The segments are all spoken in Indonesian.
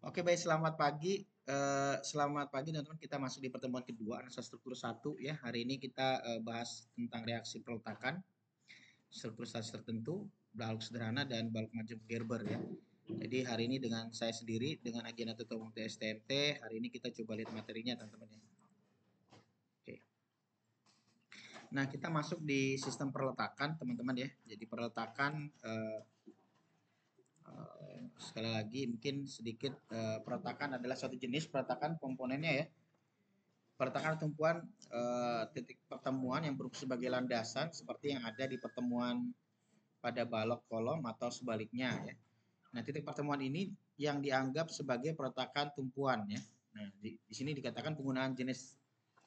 Oke, baik, selamat pagi. Selamat pagi teman-teman. Kita masuk di pertemuan kedua analisa struktur satu ya. Hari ini kita bahas tentang reaksi peletakan, struktur statis tertentu, balok sederhana dan balok macam Gerber ya. Jadi hari ini dengan saya sendiri dengan agenda tutor multi STMT. Hari ini kita coba lihat materinya teman-teman ya. Oke. Nah, kita masuk di sistem perletakan teman-teman ya. Jadi perletakan sekali lagi mungkin sedikit perletakan adalah suatu jenis perletakan komponennya ya. Perletakan tumpuan titik pertemuan yang berupa sebagai landasan seperti yang ada di pertemuan pada balok kolom atau sebaliknya ya. Nah, titik pertemuan ini yang dianggap sebagai perletakan tumpuan ya. Nah, di sini dikatakan penggunaan jenis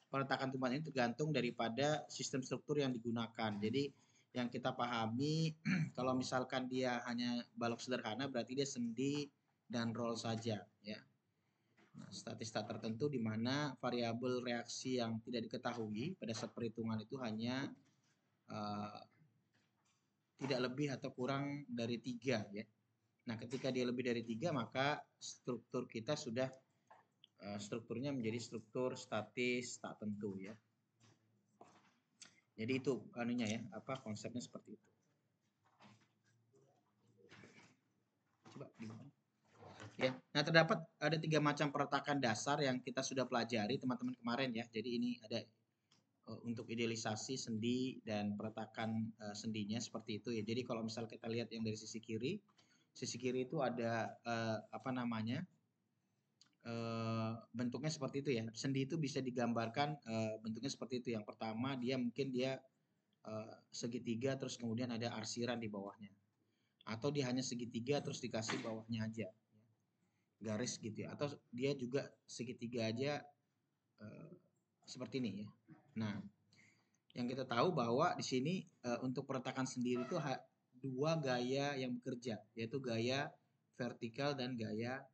peletakan tumpuan ini tergantung daripada sistem struktur yang digunakan. Jadi yang kita pahami kalau misalkan dia hanya balok sederhana berarti dia sendi dan roll saja ya. Nah, statistik tertentu di mana variabel reaksi yang tidak diketahui pada saat perhitungan itu hanya uh, tidak lebih atau kurang dari 3 ya. Nah, ketika dia lebih dari 3 maka struktur kita sudah strukturnya menjadi struktur statis tak tentu ya. Jadi itu anunya ya, apa konsepnya seperti itu. Coba gimana? Ya. Nah, terdapat ada 3 macam perletakan dasar yang kita sudah pelajari teman-teman kemarin ya. Jadi ini ada untuk idealisasi sendi dan peletakan sendinya seperti itu ya. Jadi kalau misal kita lihat yang dari sisi kiri itu ada apa namanya bentuknya seperti itu ya. Sendi itu bisa digambarkan bentuknya seperti itu. Yang pertama dia mungkin dia segitiga terus kemudian ada arsiran di bawahnya. Atau dia hanya segitiga terus dikasih bawahnya aja garis gitu ya. Atau dia juga segitiga aja seperti ini ya. Nah, yang kita tahu bahwa di sini untuk perletakan sendiri itu dua gaya yang bekerja, yaitu gaya vertikal dan gaya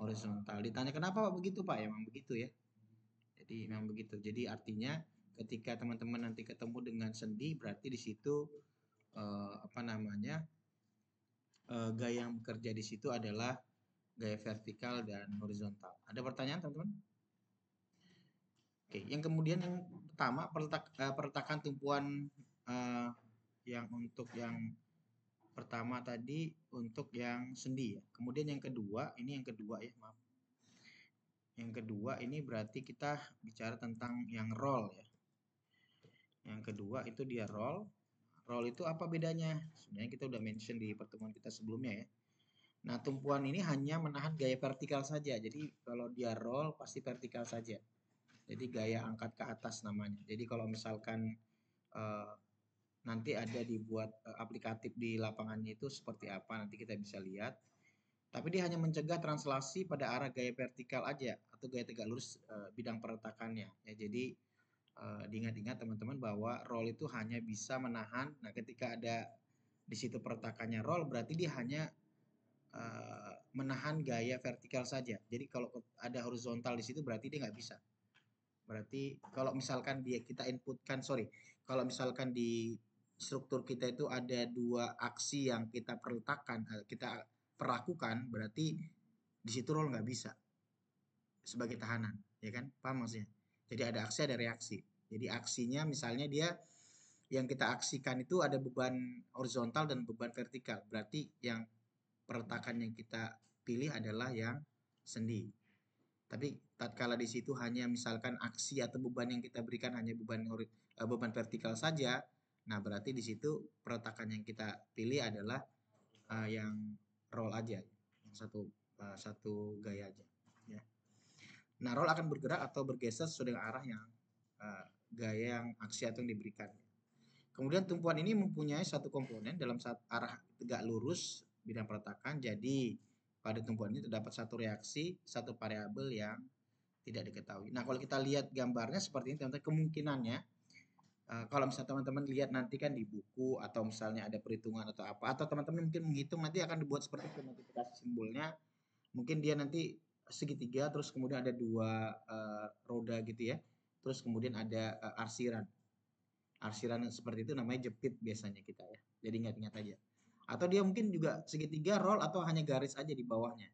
horizontal. Ditanya kenapa Pak begitu Pak? Ya, memang begitu ya. Jadi memang begitu. Jadi artinya ketika teman-teman nanti ketemu dengan sendi berarti di situ apa namanya gaya yang bekerja di situ adalah gaya vertikal dan horizontal. Ada pertanyaan teman-teman? Oke, yang kemudian yang pertama perletakan tumpuan uh, yang untuk yang pertama tadi untuk yang sendi ya. Kemudian yang kedua, ini yang kedua ya, maaf. Yang kedua ini berarti kita bicara tentang yang roll ya. Yang kedua itu dia roll. Roll itu apa bedanya? Sebenarnya kita udah mention di pertemuan kita sebelumnya ya. Nah, tumpuan ini hanya menahan gaya vertikal saja. Jadi kalau dia roll pasti vertikal saja. Jadi gaya angkat ke atas namanya. Jadi kalau misalkan uh, nanti ada dibuat aplikatif di lapangannya itu seperti apa nanti kita bisa lihat. Tapi dia hanya mencegah translasi pada arah gaya vertikal aja atau gaya tegak lurus bidang perletakannya. Ya, jadi diingat-ingat teman-teman bahwa roll itu hanya bisa menahan. Nah, ketika ada di situ perletakannya roll berarti dia hanya menahan gaya vertikal saja. Jadi kalau ada horizontal di situ berarti dia nggak bisa. Berarti kalau misalkan dia kita inputkan, sorry, kalau misalkan di struktur kita itu ada dua aksi yang kita perletakkan, kita perlakukan, berarti di situ roll nggak bisa sebagai tahanan, ya kan? Paham maksudnya? Jadi ada aksi, ada reaksi. Jadi aksinya misalnya dia yang kita aksikan itu ada beban horizontal dan beban vertikal. Berarti yang perletakan yang kita pilih adalah yang sendi. Tapi tatkala di situ hanya misalkan aksi atau beban yang kita berikan hanya beban vertikal saja, nah berarti di situ perletakan yang kita pilih adalah yang roll aja, yang satu gaya aja. Ya. Nah roll akan bergerak atau bergeser sesuai dengan arah yang gaya yang aksi atau yang diberikan. Kemudian tumpuan ini mempunyai satu komponen dalam arah tegak lurus bidang perletakan. Jadi pada tumpuan ini terdapat satu reaksi, satu variabel yang tidak diketahui. Nah, kalau kita lihat gambarnya seperti ini, teman-teman, kemungkinannya kalau misalnya teman-teman lihat nanti kan di buku atau misalnya ada perhitungan atau apa, atau teman-teman mungkin menghitung nanti akan dibuat seperti itu notifikasi simbolnya. Mungkin dia nanti segitiga, terus kemudian ada dua roda gitu ya, terus kemudian ada arsiran. Arsiran seperti itu namanya jepit biasanya kita ya. Jadi ingat-ingat aja. Atau dia mungkin juga segitiga roll atau hanya garis aja di bawahnya.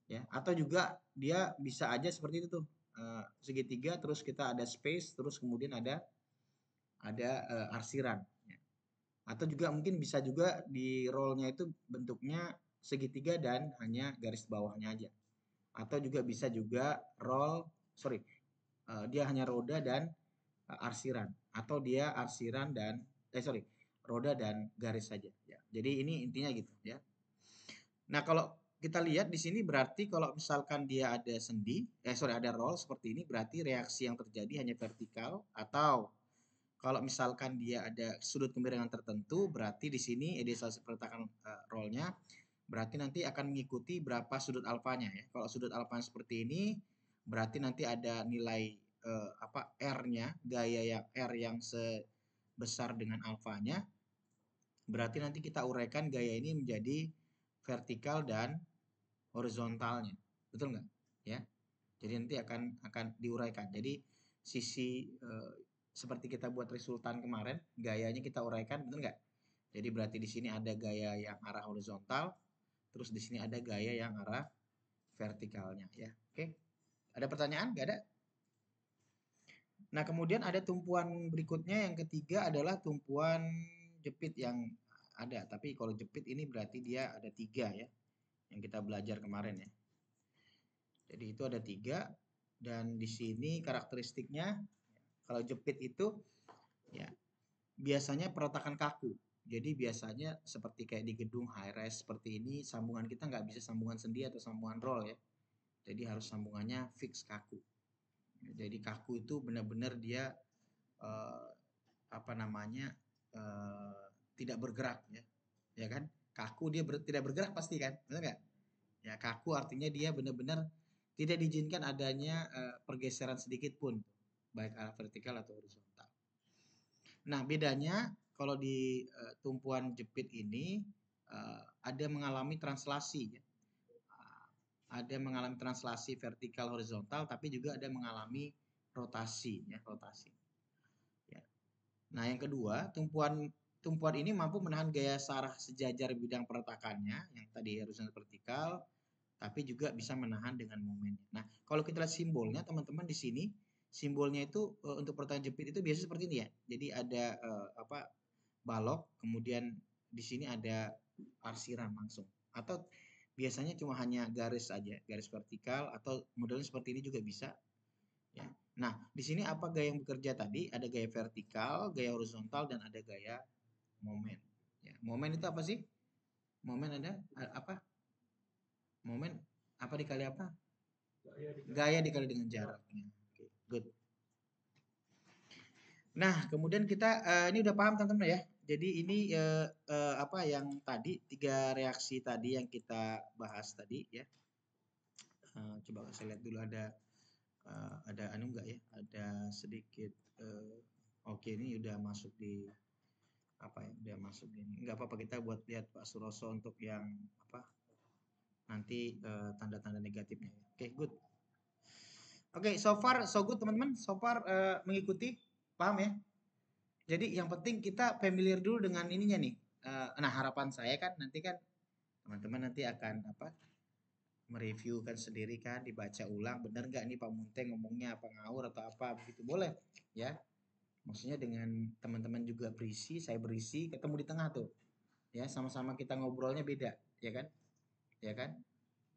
ya. Atau juga dia bisa aja seperti itu tuh, segitiga terus kita ada space terus kemudian ada arsiran. Ya. Atau juga mungkin bisa juga di rollnya itu bentuknya segitiga dan hanya garis bawahnya aja. Atau juga bisa juga roll, sorry, dia hanya roda dan arsiran. Atau dia arsiran dan, sorry, roda dan garis saja. Ya. Jadi ini intinya gitu ya. Nah kalau kita lihat di sini berarti kalau misalkan dia ada sendi, ada roll seperti ini berarti reaksi yang terjadi hanya vertikal atau kalau misalkan dia ada sudut kemiringan tertentu, berarti di sini idealisasi peletakan rollnya, berarti nanti akan mengikuti berapa sudut alfanya ya. Kalau sudut alfanya seperti ini, berarti nanti ada nilai R-nya, gaya yang R yang sebesar dengan alfanya. Berarti nanti kita uraikan gaya ini menjadi vertikal dan horizontalnya. Betul nggak? Ya. Jadi nanti akan diuraikan. Jadi sisi seperti kita buat resultan kemarin, gayanya kita uraikan, betul nggak? Jadi berarti di sini ada gaya yang arah horizontal, terus di sini ada gaya yang arah vertikalnya, ya. Oke. Ada pertanyaan? Nggak ada? Nah, kemudian ada tumpuan berikutnya yang ketiga adalah tumpuan jepit yang ada. Tapi kalau jepit ini berarti dia ada tiga ya, yang kita belajar kemarin ya. Jadi itu ada tiga dan di sini karakteristiknya kalau jepit itu ya biasanya perletakan kaku. Jadi biasanya seperti kayak di gedung high rise seperti ini sambungan kita nggak bisa sambungan sendi atau sambungan roll ya. Jadi harus sambungannya fix kaku. Jadi kaku itu benar-benar dia eh, apa namanya tidak bergerak ya, ya kan? Kaku dia tidak bergerak pasti kan, benar nggak? Ya kaku artinya dia benar-benar tidak diizinkan adanya pergeseran sedikit pun, baik arah vertikal atau horizontal. Nah bedanya kalau di tumpuan jepit ini ada mengalami translasi ya. Ada mengalami translasi vertikal horizontal, tapi juga ada mengalami rotasi ya, rotasi. Ya. Nah, yang kedua, tumpuan ini mampu menahan gaya searah sejajar bidang perletakannya yang tadi horizontal vertikal, tapi juga bisa menahan dengan momennya. Nah, kalau kita lihat simbolnya, teman-teman di sini simbolnya itu untuk perletakan jepit itu biasanya seperti ini ya. Jadi ada balok, kemudian di sini ada arsiran langsung. Atau biasanya cuma hanya garis aja, garis vertikal atau modelnya seperti ini juga bisa. Ya. Nah, di sini apa gaya yang bekerja tadi? Ada gaya vertikal, gaya horizontal, dan ada gaya momen. Ya. Momen itu apa sih? Momen ada apa? Momen apa dikali apa? Gaya dikali dengan jaraknya. Oke, good. Nah, kemudian kita ini udah paham teman-teman ya. Jadi ini apa yang tadi tiga reaksi tadi yang kita bahas tadi ya. Coba saya lihat dulu ada anu enggak ya? Ada sedikit oke ini udah masuk di apa ya? Udah masuk ini. Enggak apa-apa kita buat lihat Pak Suroso untuk yang apa? Nanti tanda-tanda negatifnya. Oke, good. Oke, so far so good teman-teman. So far mengikuti, paham ya? Jadi yang penting kita familiar dulu dengan ininya nih. Nah harapan saya kan nanti kan teman-teman nanti akan apa mereview kan sendiri kan dibaca ulang bener nggak nih Pak Munte ngomongnya apa ngawur atau apa begitu boleh ya. Maksudnya dengan teman-teman juga berisi, saya berisi, ketemu di tengah tuh. Ya sama-sama kita ngobrolnya beda, ya kan? Ya kan?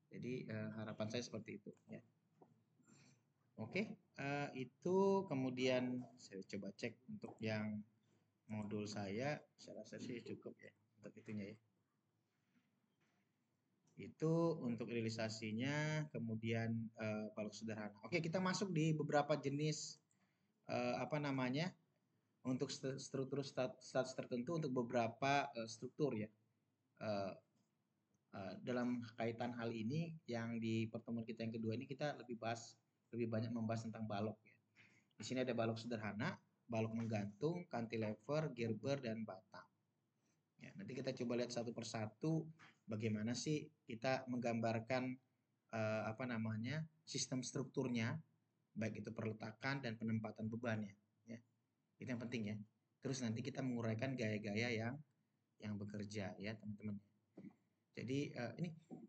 Jadi harapan saya seperti itu ya. Oke, itu kemudian saya coba cek untuk yang modul saya rasa sih cukup ya untuk itunya ya. Itu untuk realisasinya, kemudian balok sederhana. Oke, kita masuk di beberapa jenis apa namanya untuk struktur status tertentu untuk beberapa struktur ya. Uh, dalam kaitan hal ini yang di pertemuan kita yang kedua ini kita lebih banyak membahas tentang balok ya. Di sini ada balok sederhana, balok menggantung, cantilever, gerber dan batang. Ya, nanti kita coba lihat satu persatu bagaimana sih kita menggambarkan apa namanya sistem strukturnya, baik itu perletakan dan penempatan bebannya. Ya, itu yang penting ya. Terus nanti kita menguraikan gaya-gaya yang bekerja ya teman-teman. Jadi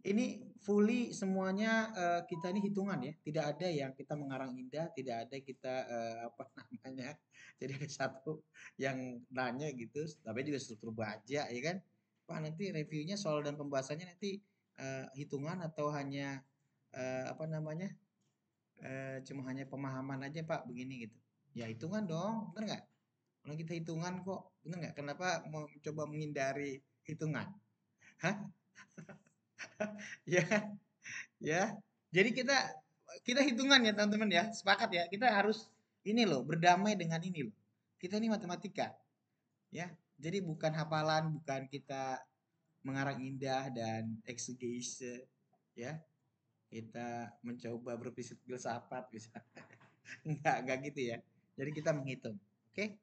ini fully semuanya kita ini hitungan ya. Tidak ada yang kita mengarang indah, tidak ada kita apa namanya. Jadi ada satu yang nanya gitu, tapi juga struktur baja ya kan. Pak nanti reviewnya soal dan pembahasannya nanti hitungan atau hanya apa namanya cuma hanya pemahaman aja Pak begini gitu. Ya hitungan dong, bener nggak? Kalau kita hitungan kok, bener nggak? Kenapa mau coba menghindari hitungan? Hah? Ya, ya. Jadi kita kita hitungan ya teman-teman ya, sepakat ya. Kita harus ini loh, berdamai dengan ini loh. Kita ini matematika, ya. Jadi bukan hafalan, bukan kita mengarang indah dan eksegese, ya. Kita mencoba berpikir filsafat bisa. Enggak gitu ya. Jadi kita menghitung. Oke?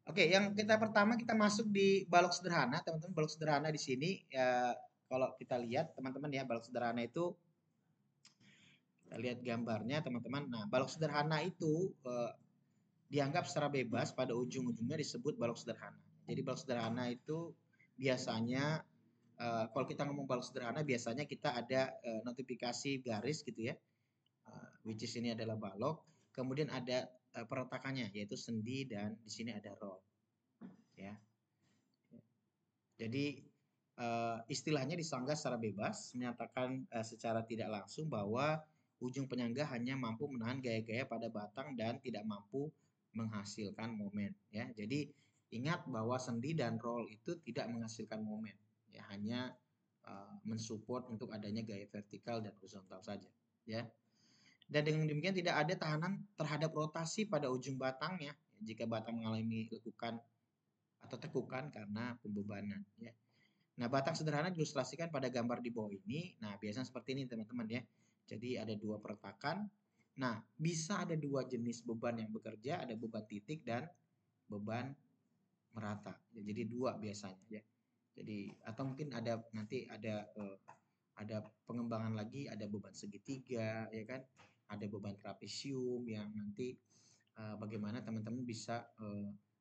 Oke, yang kita pertama kita masuk di balok sederhana, teman-teman. Balok sederhana di sini ya kalau kita lihat teman-teman ya, balok sederhana itu kita lihat gambarnya teman-teman. Nah, balok sederhana itu dianggap secara bebas pada ujung-ujungnya disebut balok sederhana. Jadi balok sederhana itu biasanya kalau kita ngomong balok sederhana biasanya kita ada notifikasi garis gitu ya. Which is ini adalah balok. Kemudian ada perletakannya yaitu sendi dan di sini ada roll ya. Jadi istilahnya disanggah secara bebas menyatakan secara tidak langsung bahwa ujung penyangga hanya mampu menahan gaya-gaya pada batang dan tidak mampu menghasilkan momen ya. Jadi ingat bahwa sendi dan roll itu tidak menghasilkan momen ya, hanya mensupport untuk adanya gaya vertikal dan horizontal saja ya. Dan dengan demikian tidak ada tahanan terhadap rotasi pada ujung batangnya jika batang mengalami lekukan atau tekukan karena pembebanan ya. Nah, batang sederhana diilustrasikan pada gambar di bawah ini. Nah, biasanya seperti ini teman-teman ya. Jadi ada dua peretakan. Nah, bisa ada dua jenis beban yang bekerja, ada beban titik dan beban merata. Ya, jadi dua biasanya ya. Jadi atau mungkin ada nanti ada pengembangan lagi, ada beban segitiga ya kan. Ada beban trapesium yang nanti bagaimana teman-teman bisa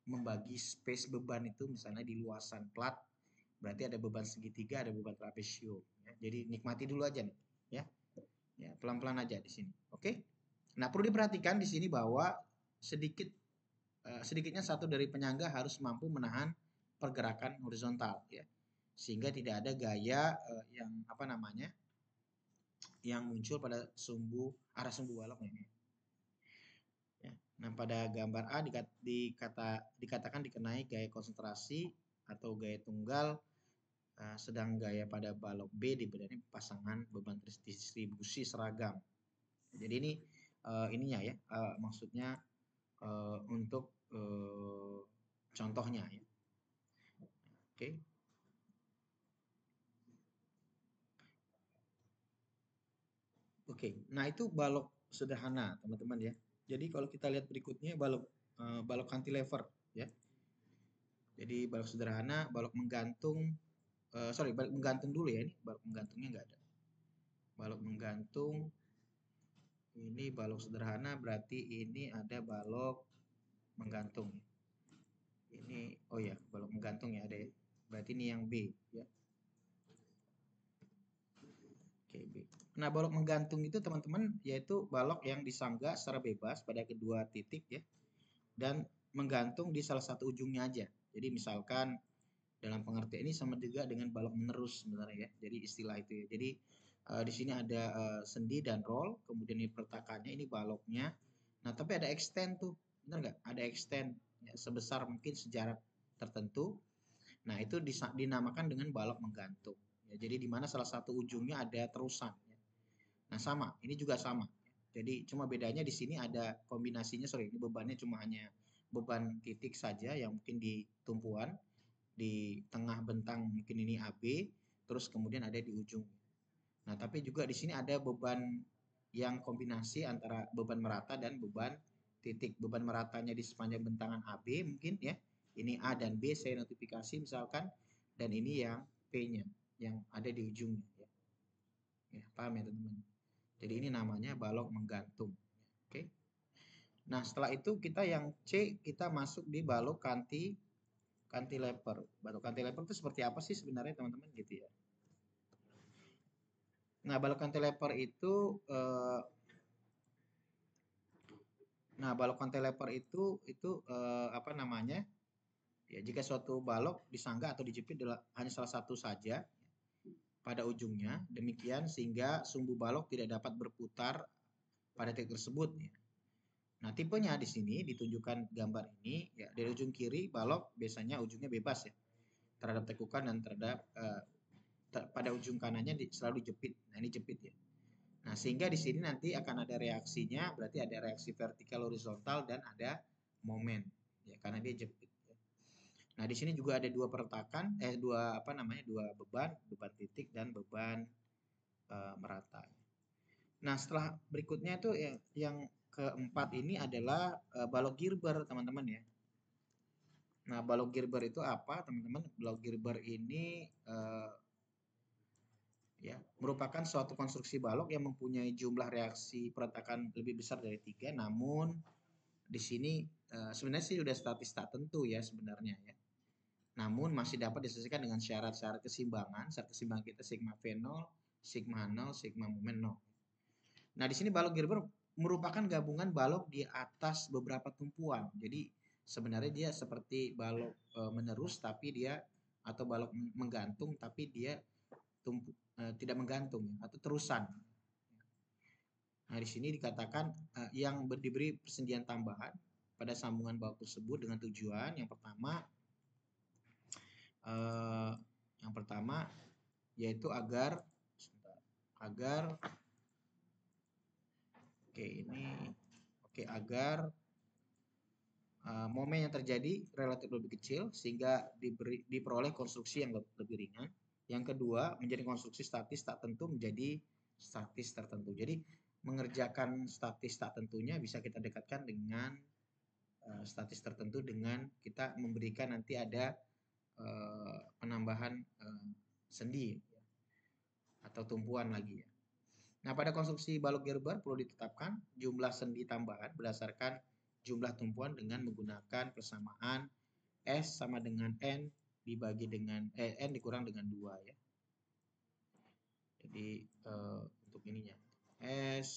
membagi space beban itu misalnya di luasan plat. Berarti ada beban segitiga, ada beban trapesium. Ya. Jadi nikmati dulu aja nih, ya. Ya, pelan-pelan aja di sini. Oke. Nah, perlu diperhatikan di sini bahwa sedikitnya satu dari penyangga harus mampu menahan pergerakan horizontal, ya. Sehingga tidak ada gaya yang apa namanya? Yang muncul pada arah sumbu balok ini. Ya. Nah, pada gambar A dikatakan dikenai gaya konsentrasi atau gaya tunggal. Sedang gaya pada balok B diberi pasangan beban distribusi seragam. Jadi ini ininya ya, maksudnya untuk contohnya ya. Oke. Oke. Nah, itu balok sederhana, teman-teman ya. Jadi kalau kita lihat berikutnya balok cantilever ya. Jadi balok sederhana, balok menggantung balok menggantung dulu ya ini, balok menggantungnya enggak ada. Balok menggantung ini balok sederhana berarti ini ada balok menggantung. Ini oh ya, balok menggantung ya ada ya. Berarti ini yang B ya. Oke, B. Nah, balok menggantung itu teman-teman yaitu balok yang disanggah secara bebas pada kedua titik ya dan menggantung di salah satu ujungnya aja. Jadi misalkan dalam pengertian ini sama juga dengan balok menerus sebenarnya ya. Jadi istilah itu ya. Jadi di sini ada sendi dan roll, kemudian ini pertakannya, ini baloknya. Nah, tapi ada extend tuh, benar nggak? Ada extend ya, sebesar mungkin sejarak tertentu. Nah, itu dinamakan dengan balok menggantung. Ya, jadi di mana salah satu ujungnya ada terusan. Ya. Nah, sama, ini juga sama. Jadi cuma bedanya di sini ada kombinasinya, sorry, ini bebannya cuma hanya beban titik saja yang mungkin di tumpuan, di tengah bentang mungkin ini AB, terus kemudian ada di ujung. Nah, tapi juga di sini ada beban yang kombinasi antara beban merata dan beban titik. Beban meratanya di sepanjang bentangan AB mungkin ya. Ini A dan B saya notifikasi misalkan dan ini yang P-nya yang ada di ujungnya ya. Ya, paham ya teman-teman? Jadi ini namanya balok menggantung. Oke. Nah, setelah itu kita yang C kita masuk di balok cantilever. Balok cantilever itu seperti apa sih sebenarnya teman-teman gitu ya. Nah, balok cantilever itu apa namanya? Ya, jika suatu balok disangga atau dijepit hanya salah satu saja pada ujungnya, demikian sehingga sumbu balok tidak dapat berputar pada titik tersebut. Ya. Nah, tipenya di sini ditunjukkan gambar ini, ya dari ujung kiri balok biasanya ujungnya bebas ya terhadap tekukan dan terhadap pada ujung kanannya selalu dijepit. Nah, ini jepit ya. Nah, sehingga di sini nanti akan ada reaksinya, berarti ada reaksi vertikal horizontal dan ada momen ya karena dia jepit. Ya. Nah, di sini juga ada dua peretakan, dua beban, beban titik dan beban merata. Nah, setelah berikutnya itu yang keempat ini adalah balok Gerber, teman-teman ya. Nah, balok Gerber itu apa, teman-teman? Balok Gerber ini ya merupakan suatu konstruksi balok yang mempunyai jumlah reaksi peretakan lebih besar dari 3, namun di sini sebenarnya sih sudah statis tak tentu ya sebenarnya ya. Namun masih dapat disesuaikan dengan syarat-syarat keseimbangan. Syarat keseimbangan kita sigma V0, sigma 0, sigma momen 0. Nah, di sini balok Gerber merupakan gabungan balok di atas beberapa tumpuan. Jadi sebenarnya dia seperti balok menerus tapi dia atau balok menggantung tapi dia tidak menggantung atau terusan. Nah, di sini dikatakan yang diberi persendian tambahan pada sambungan balok tersebut dengan tujuan eh, yang pertama yaitu agar agar momen yang terjadi relatif lebih kecil sehingga diperoleh konstruksi yang lebih ringan. Yang kedua, menjadi konstruksi statis tak tentu menjadi statis tertentu. Jadi mengerjakan statis tak tentunya bisa kita dekatkan dengan statis tertentu dengan kita memberikan nanti ada penambahan sendi atau tumpuan lagi ya. Nah, pada konstruksi balok Gerber perlu ditetapkan jumlah sendi tambahan berdasarkan jumlah tumpuan dengan menggunakan persamaan S sama dengan N dibagi dengan N dikurang dengan 2 ya. Jadi untuk ininya S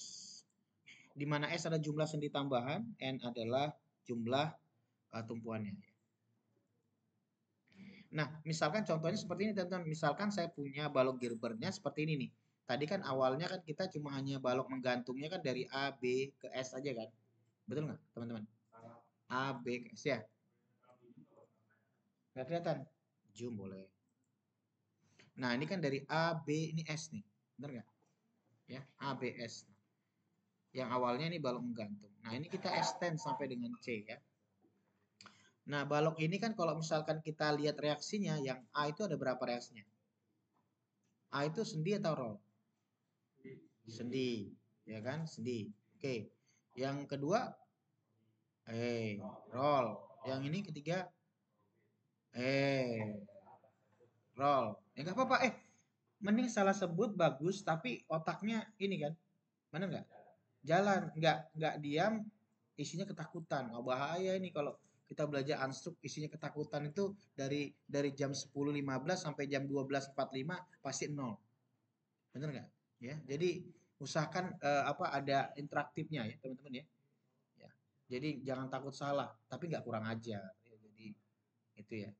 di mana S ada jumlah sendi tambahan, N adalah jumlah tumpuannya. Nah, misalkan contohnya seperti ini teman-teman. Misalkan saya punya balok Gerbernya seperti ini nih. Tadi kan awalnya kan kita cuma hanya balok menggantungnya kan dari A, B ke S aja kan. Betul nggak teman-teman? A, B ke S ya. Nggak kelihatan? Zoom boleh. Nah, ini kan dari A, B, ini S nih. Benar nggak? Ya, A, B, S. Yang awalnya ini balok menggantung. Nah, ini kita extend sampai dengan C ya. Nah, balok ini kan kalau misalkan kita lihat reaksinya, yang A itu ada berapa reaksinya? A itu sendi atau roll? Sendi, ya kan? Sendi. Oke. Yang kedua, roll. Yang ini ketiga, roll. Ya nggak apa-apa. Mending salah sebut bagus, tapi otaknya ini kan, mana nggak? Jalan, nggak diam, isinya ketakutan. Oh, bahaya ini kalau kita belajar unstruk isinya ketakutan itu dari jam 10.15 sampai jam 12.45 pasti nol. Bener nggak? Ya, jadi usahakan ada interaktifnya ya teman-teman ya. Ya, jadi jangan takut salah, tapi nggak kurang ajar. Ya, jadi itu ya.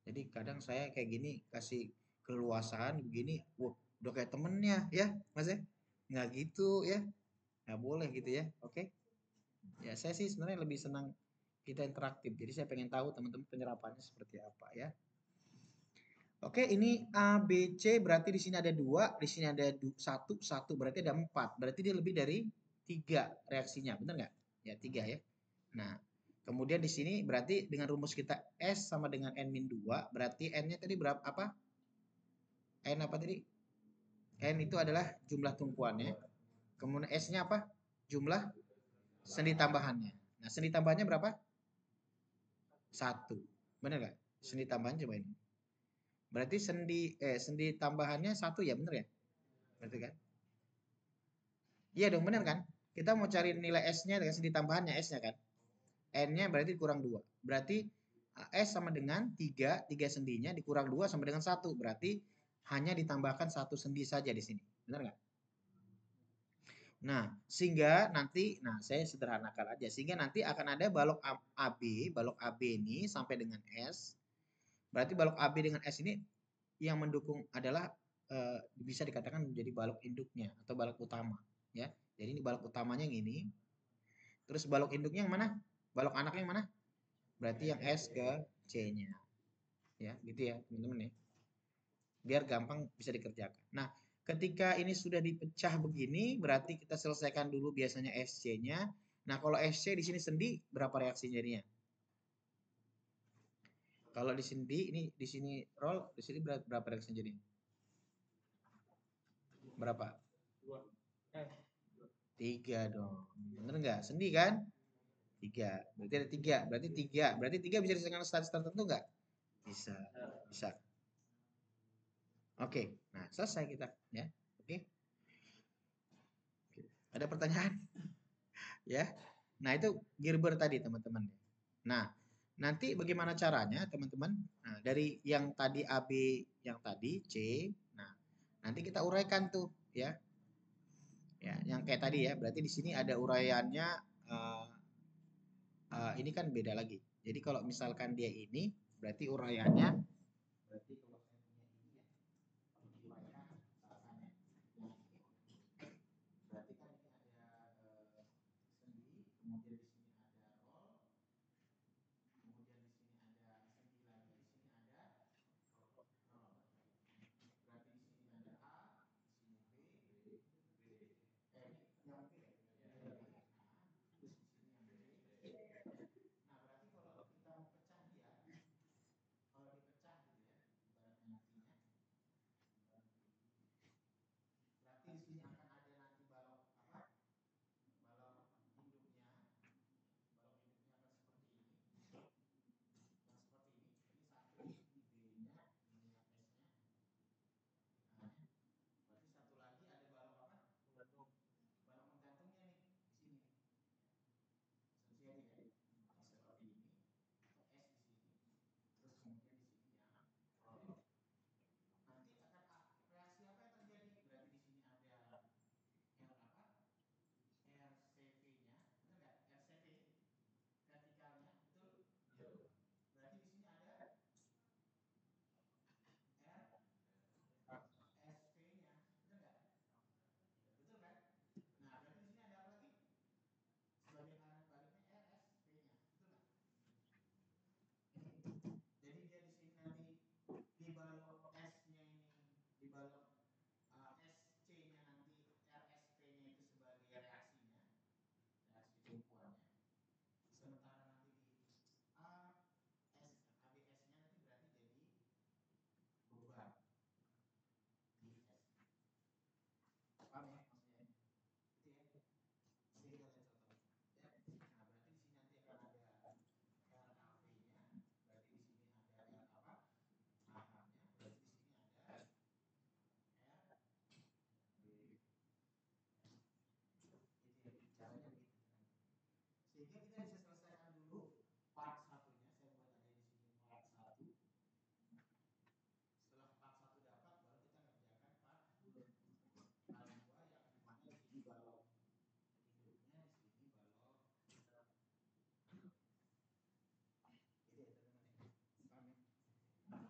Jadi kadang saya kayak gini kasih keleluasaan begini, wah, udah kayak temennya ya, Mas ya. Nggak gitu ya, nggak boleh gitu ya. Oke. Ya, saya sih sebenarnya lebih senang kita interaktif. Jadi saya pengen tahu teman-teman penyerapannya seperti apa ya. Oke, ini A, B, C berarti di sini ada 2, di sini ada 1, 1 berarti ada 4. Berarti dia lebih dari 3 reaksinya, benar nggak? Ya, 3 ya. Nah, kemudian di sini berarti dengan rumus kita S sama dengan N-2, berarti N-nya tadi berapa apa? N apa tadi? N itu adalah jumlah tumpuannya. Kemudian S-nya apa? Jumlah sendi tambahannya. Nah, sendi tambahannya berapa? 1. Benar nggak? Sendi tambahan coba ini. Berarti sendi tambahannya 1 ya, benar ya? Berarti kan? Iya dong, benar kan? Kita mau cari nilai S-nya dengan sendi tambahannya S-nya kan? N-nya berarti kurang 2. Berarti S sama dengan 3, 3 sendinya dikurang 2 sama dengan 1. Berarti hanya ditambahkan 1 sendi saja di sini. Benar nggak? Nah, sehingga nanti, nah saya sederhanakan aja, sehingga nanti akan ada balok AB ini sampai dengan S. Berarti balok AB dengan S ini yang mendukung adalah bisa dikatakan menjadi balok induknya atau balok utama, ya. Jadi ini balok utamanya yang ini. Terus balok induknya yang mana? Balok anaknya yang mana? Berarti yang S ke C-nya, ya, gitu ya, teman-teman ya. Biar gampang bisa dikerjakan. Nah, ketika ini sudah dipecah begini, berarti kita selesaikan dulu biasanya SC-nya. Nah, kalau SC di sini sendi, berapa reaksi jadinya? Kalau di sini ini di sini roll, di sini berapa reaksi jadinya? Berapa? Tiga dong. Bener nggak? Sendi kan? Tiga. Berarti ada tiga. Berarti tiga. Berarti tiga bisa diselesaikan status tertentu nggak? Bisa. Bisa. Oke. Nah, selesai kita. Ya. Oke. Ada pertanyaan? Ya. Nah, itu Gerber tadi, teman-teman. Nah, nanti bagaimana caranya, teman-teman? Nah, dari yang tadi AB, yang tadi C. Nah, nanti kita uraikan tuh, ya. Ya, yang kayak tadi ya. Berarti di sini ada uraiannya. eh, ini kan beda lagi. Jadi kalau misalkan dia ini, berarti uraiannya. Berarti kalau saya punya ini ya, diuraikan misalkan ya. Yang ini, berarti kan ini ada sendi, kemudian di sini ada roll, kemudian di sini ada sendi lagi, di sini ada roll. Berarti di sini ada A, di sini B, ini yang B ya, B. Terus di sini yang C. Nah, berarti kalau kita mau pecah dia, kalau dipecah gitu ya, ibaratnya nantinya, berarti di sini akan ada nanti balok apa? Balok induknya, balok induknya akan seperti ini, yang seperti ini. Ini satu, ini B-nya, ini yang S-nya. Nah, berarti satu lagi ada balok apa? Balok menggantungnya nih di sini nih. Associated ya. Yang seperti ini atau S di sini. Terus kemudian di sini yang roll. Nanti akan reaksi apa yang terjadi? Berarti di sini ada R apa? RCV-nya, benar nggak? RCV vertikalnya, betul? Berarti di sini ada RSV-nya, benar nggak? Betul kan? Nah, berarti di sini ada apa lagi? Sebagai tekanan baliknya RSV-nya, betul nggak? Jadi dia di sini nanti di balok S-nya ini, di balok SC-nya nanti RSV-nya itu sebagai reaksinya, reaksi tumpuannya. Sementara nanti di ABS-nya nanti berarti jadi beban di S. Paham ya maksudnya? Itu ya. Sehingga lain contohnya. Ya. Nah, berarti di sini nanti akan ada RAV-nya, berarti di sini ada R apa? AH-nya, berarti di sini ada RB. Itu ya, caranya begitu. Sehingga kita bisa selesaikan dulu part satunya, saya buat ada di sini part 1. Setelah part 1 dapat, baru kita ngerjakan part 2 yang dimana di sini balok induknya, di sini balok. Itu ya teman-teman ya. Paham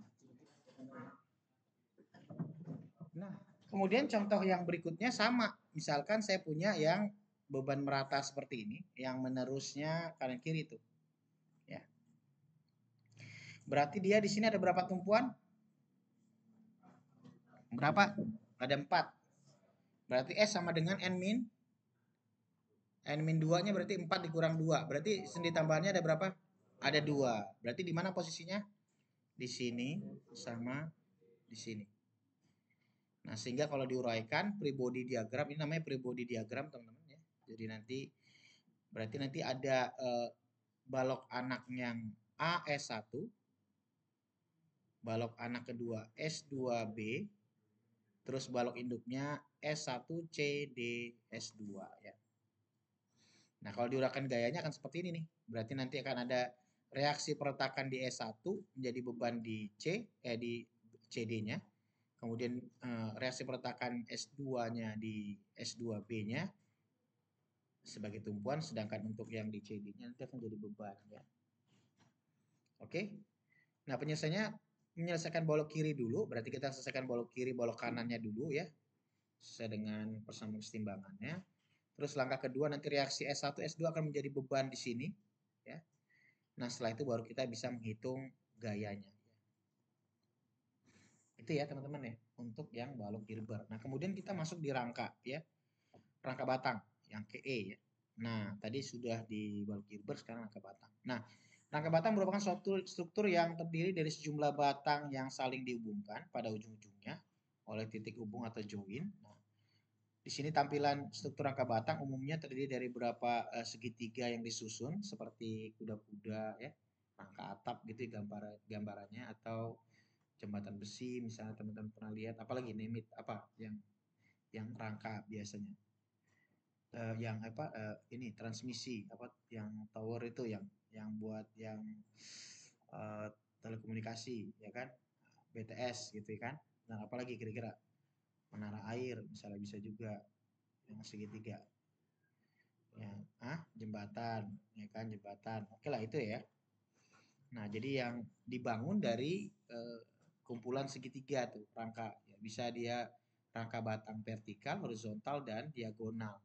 ya? Nah, kemudian contoh yang berikutnya sama. Misalkan saya punya yang beban merata seperti ini, yang menerusnya kanan kiri itu. Ya. Berarti dia di sini ada berapa tumpuan? Berapa? Ada 4. Berarti S sama dengan N min. N min 2-nya berarti 4 dikurang 2. Berarti sendi tambahannya ada berapa? Ada 2. Berarti di mana posisinya? Di sini sama di sini. Nah, sehingga kalau diuraikan free body diagram, ini namanya free body diagram, teman-teman ya. Jadi nanti berarti nanti ada balok anak yang AS1, balok anak kedua S2B, terus balok induknya S1CD S2 ya. Nah, kalau diuraikan gayanya akan seperti ini nih. Berarti nanti akan ada reaksi perletakan di S1 menjadi beban di di CD-nya. Kemudian reaksi perletakan S2-nya di S2B-nya sebagai tumpuan, sedangkan untuk yang di CD-nya nanti akan jadi beban ya. Oke. Nah, menyelesaikan balok kiri dulu, berarti kita selesaikan balok kiri, balok kanannya dulu ya, sesuai dengan persamaan kesetimbangannya. Terus langkah kedua nanti reaksi S1, S2 akan menjadi beban di sini ya. Nah, setelah itu baru kita bisa menghitung gayanya. Itu ya teman-teman ya, untuk yang balok Hilbert. Nah, kemudian kita masuk di rangka ya, rangka batang yang ke E ya. Nah, tadi sudah di balok Hilbert, sekarang rangka batang. Nah, rangka batang merupakan suatu struktur yang terdiri dari sejumlah batang yang saling dihubungkan pada ujung-ujungnya oleh titik hubung atau join. Nah, di sini tampilan struktur rangka batang umumnya terdiri dari beberapa segitiga yang disusun seperti kuda-kuda ya, rangka atap gitu ya gambarannya, atau jembatan besi misalnya teman-teman pernah lihat, apalagi nemit apa yang rangka biasanya yang apa ini transmisi apa yang tower itu yang buat yang eh, telekomunikasi ya kan, BTS gitu kan. Dan apalagi kira-kira menara air misalnya bisa juga yang segitiga ya, jembatan ya kan, jembatan oke lah itu ya. Nah jadi yang dibangun dari kumpulan segitiga tuh rangka ya, bisa dia rangka batang vertikal, horizontal, dan diagonal.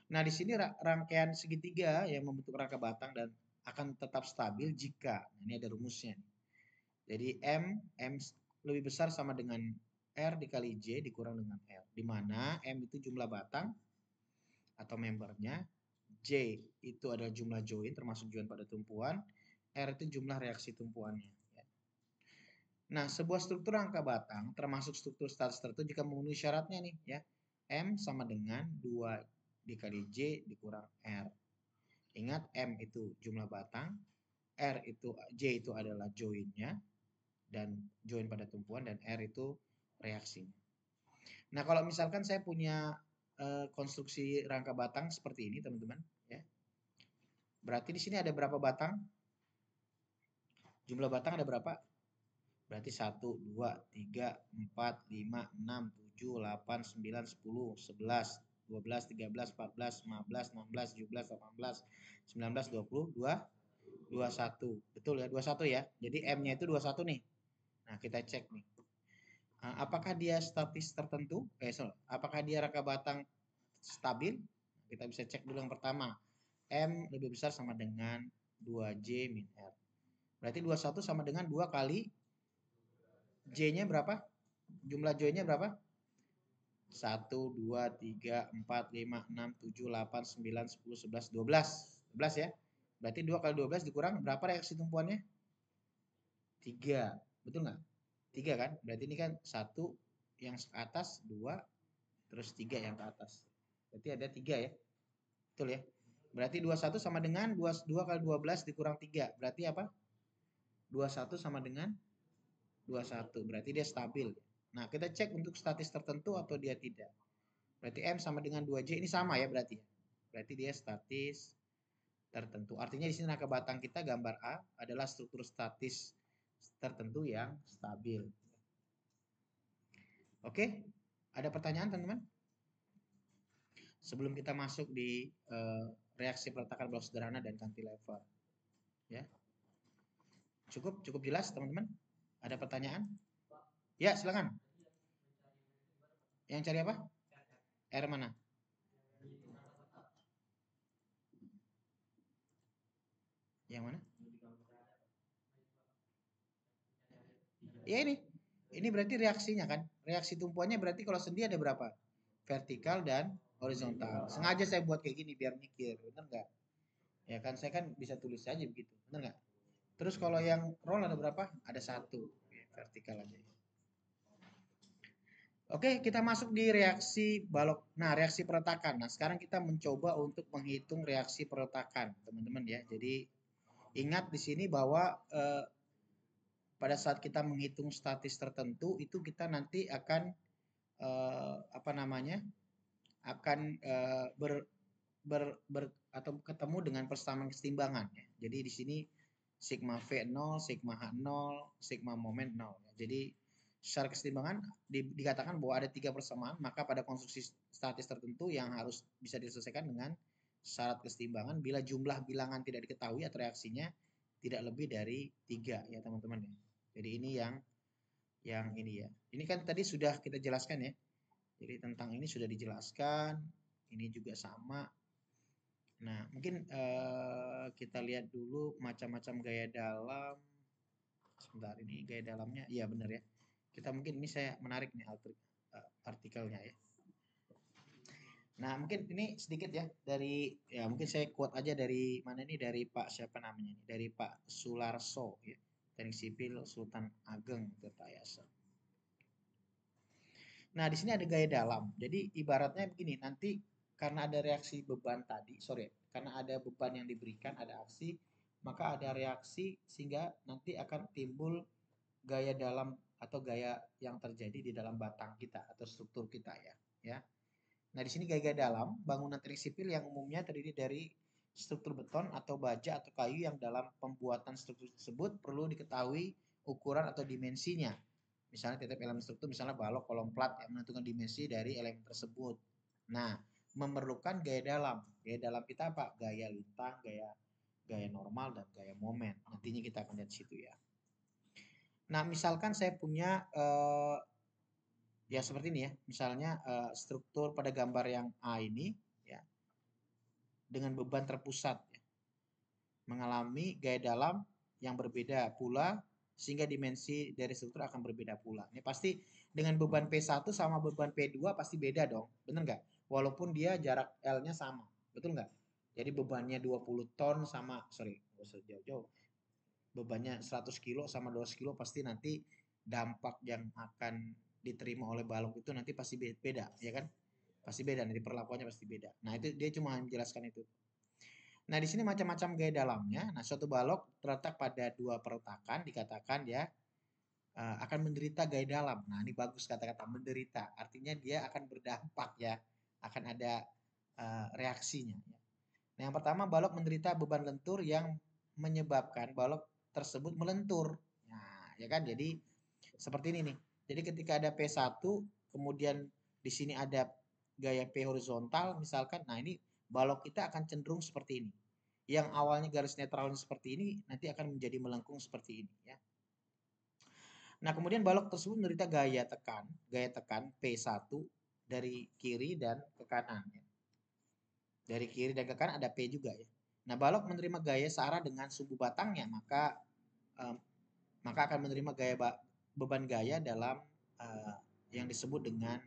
Nah, di sini rangkaian segitiga yang membentuk rangka batang dan akan tetap stabil jika, nah ini ada rumusnya. Jadi M lebih besar sama dengan R dikali J dikurang dengan R. Di mana M itu jumlah batang atau membernya, J itu adalah jumlah join termasuk join pada tumpuan, R itu jumlah reaksi tumpuannya. Ya. Nah, sebuah struktur rangka batang termasuk struktur statis tertentu jika memenuhi syaratnya nih ya. M sama dengan 2 dikali J dikurang R. Ingat M itu jumlah batang, J itu adalah joinnya, dan join pada tumpuan, dan R itu reaksinya. Nah, kalau misalkan saya punya konstruksi rangka batang seperti ini, teman-teman, ya. Berarti di sini ada berapa batang? Jumlah batang ada berapa? Berarti 1, 2, 3, 4, 5, 6, 7, 8, 9, 10, 11, 12, 13, 14, 15, 16, 17, 18, 19, 20, 21. Betul ya, 21 ya. Jadi M-nya itu 21 nih. Nah, kita cek nih. Apakah dia statis tertentu? Apakah dia rangka batang stabil? Kita bisa cek dulu yang pertama. M lebih besar sama dengan 2J min R. Berarti 21 sama dengan 2 kali J-nya berapa? Jumlah joinnya berapa? 1, 2, 3, 4, 5, 6, 7, 8, 9, 10, 11, 12. 12 ya. Berarti 2 kali 12 dikurang berapa reaksi tumpuannya? 3. Betul nggak? 3 kan? Berarti ini kan 1 yang ke atas, 2, terus 3 yang ke atas. Berarti ada 3 ya. Betul ya? Berarti 21 sama dengan 2 kali 12 dikurang 3. Berarti apa? 21 sama dengan 21. Berarti dia stabil. Nah, kita cek untuk statis tertentu atau dia tidak. Berarti M sama dengan 2J ini sama ya berarti. Berarti dia statis tertentu. Artinya di sini rangka batang kita gambar A adalah struktur statis tertentu yang stabil. Oke, ada pertanyaan teman-teman? Sebelum kita masuk di reaksi peletakan blok sederhana dan cantilever. Ya. Cukup jelas teman-teman? Ada pertanyaan? Ya, silakan. Yang cari apa? R mana? Yang mana? Ya ini. Ini berarti reaksinya kan? Reaksi tumpuannya berarti kalau sendi ada berapa? Vertikal dan horizontal. Sengaja saya buat kayak gini biar mikir, benar nggak? Ya kan saya kan bisa tulis aja begitu, benar nggak? Terus kalau yang roll ada berapa? Ada 1. Vertikal aja. Oke, kita masuk di reaksi balok. Nah, reaksi perletakan. Nah, sekarang kita mencoba untuk menghitung reaksi perletakan, teman-teman ya. Jadi ingat di sini bahwa pada saat kita menghitung statis tertentu itu kita nanti akan apa namanya? Akan atau ketemu dengan persamaan kesetimbangan ya. Jadi di sini sigma V 0, sigma H 0, sigma moment 0. Jadi secara kesetimbangan dikatakan bahwa ada 3 persamaan, maka pada konstruksi statis tertentu yang harus bisa diselesaikan dengan syarat keseimbangan bila jumlah bilangan tidak diketahui atau reaksinya tidak lebih dari 3 ya teman-teman ya. Jadi ini yang ini ya. Ini kan tadi sudah kita jelaskan ya. Jadi tentang ini sudah dijelaskan. Ini juga sama. Nah, mungkin kita lihat dulu macam-macam gaya dalam. Sebentar, ini gaya dalamnya. Iya benar ya. Kita mungkin ini saya menarik nih artikelnya ya. Nah, mungkin ini sedikit ya dari ya mungkin saya quote aja dari mana nih dari Pak siapa namanya nih dari Pak Sularso ya. Teknik Sipil Sultan Ageng Tirtayasa. Nah, di sini ada gaya dalam. Jadi ibaratnya begini, nanti karena ada reaksi beban tadi, sorry, karena ada beban yang diberikan, ada aksi, maka ada reaksi sehingga nanti akan timbul gaya dalam atau gaya yang terjadi di dalam batang kita atau struktur kita ya. Ya. Nah, di sini gaya dalam bangunan teknik sipil yang umumnya terdiri dari struktur beton atau baja atau kayu yang dalam pembuatan struktur tersebut perlu diketahui ukuran atau dimensinya. Misalnya tiap elemen struktur, misalnya balok, kolom plat yang menentukan dimensi dari elemen tersebut. Nah, memerlukan gaya dalam. Gaya dalam kita apa? Gaya lintang, gaya gaya normal dan gaya momen. Nantinya kita akan lihat situ ya. Nah, misalkan saya punya ya seperti ini ya. Misalnya struktur pada gambar yang A ini ya dengan beban terpusat ya, mengalami gaya dalam yang berbeda pula sehingga dimensi dari struktur akan berbeda pula. Ini pasti dengan beban P1 sama beban P2 pasti beda dong. Bener nggak? Walaupun dia jarak L-nya sama. Betul nggak? Jadi bebannya 20 ton sama, sorry, nggak usah jauh-jauh. Bebannya 100 kilo sama 200 kilo pasti nanti dampak yang akan diterima oleh balok itu nanti pasti beda, ya kan? Pasti beda, nanti perlakuannya pasti beda. Nah, itu dia cuma menjelaskan itu. Nah, di sini macam-macam gaya dalamnya. Nah, suatu balok terletak pada dua peretakan dikatakan ya akan menderita gaya dalam. Nah, ini bagus kata-kata menderita. Artinya dia akan berdampak ya, akan ada reaksinya. Ya. Nah, yang pertama balok menderita beban lentur yang menyebabkan balok tersebut melentur. Nah, ya kan? Jadi seperti ini nih. Jadi ketika ada P1, kemudian di sini ada gaya P horizontal misalkan. Nah, ini balok kita akan cenderung seperti ini. Yang awalnya garis netralnya seperti ini nanti akan menjadi melengkung seperti ini ya. Nah, kemudian balok tersebut menderita gaya tekan P1 dari kiri dan ke kanan ya. Dari kiri dan ke kanan ada P juga ya. Nah, balok menerima gaya searah dengan sumbu batangnya, um, maka akan menerima beban gaya dalam yang disebut dengan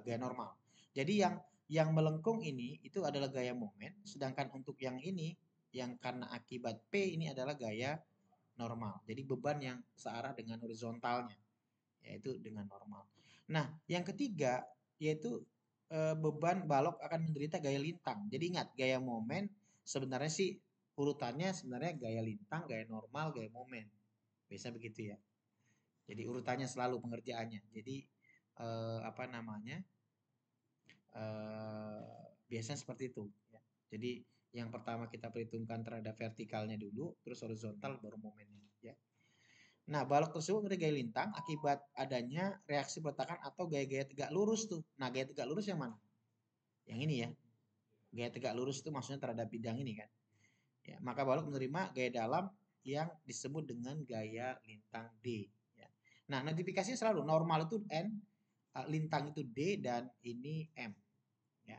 gaya normal. Jadi yang melengkung ini itu adalah gaya momen, sedangkan untuk yang ini yang karena akibat P ini adalah gaya normal. Jadi beban yang searah dengan horizontalnya, yaitu dengan normal. Nah, yang ketiga yaitu beban balok akan menderita gaya lintang. Jadi ingat, gaya momen sebenarnya sih urutannya sebenarnya gaya lintang, gaya normal, gaya momen. Biasa begitu ya. Jadi urutannya selalu pengerjaannya. Jadi apa namanya? Biasanya seperti itu ya. Jadi yang pertama kita perhitungkan terhadap vertikalnya dulu, terus horizontal baru momennya ya. Nah, balok tersebut menjadi gaya lintang akibat adanya reaksi peletakan atau gaya-gaya tegak lurus tuh. Nah, gaya tegak lurus yang mana? Yang ini ya. Gaya tegak lurus itu maksudnya terhadap bidang ini kan. Ya, maka balok menerima gaya dalam yang disebut dengan gaya lintang D. Ya. Nah, notifikasinya selalu normal itu N, lintang itu D, dan ini M. Ya.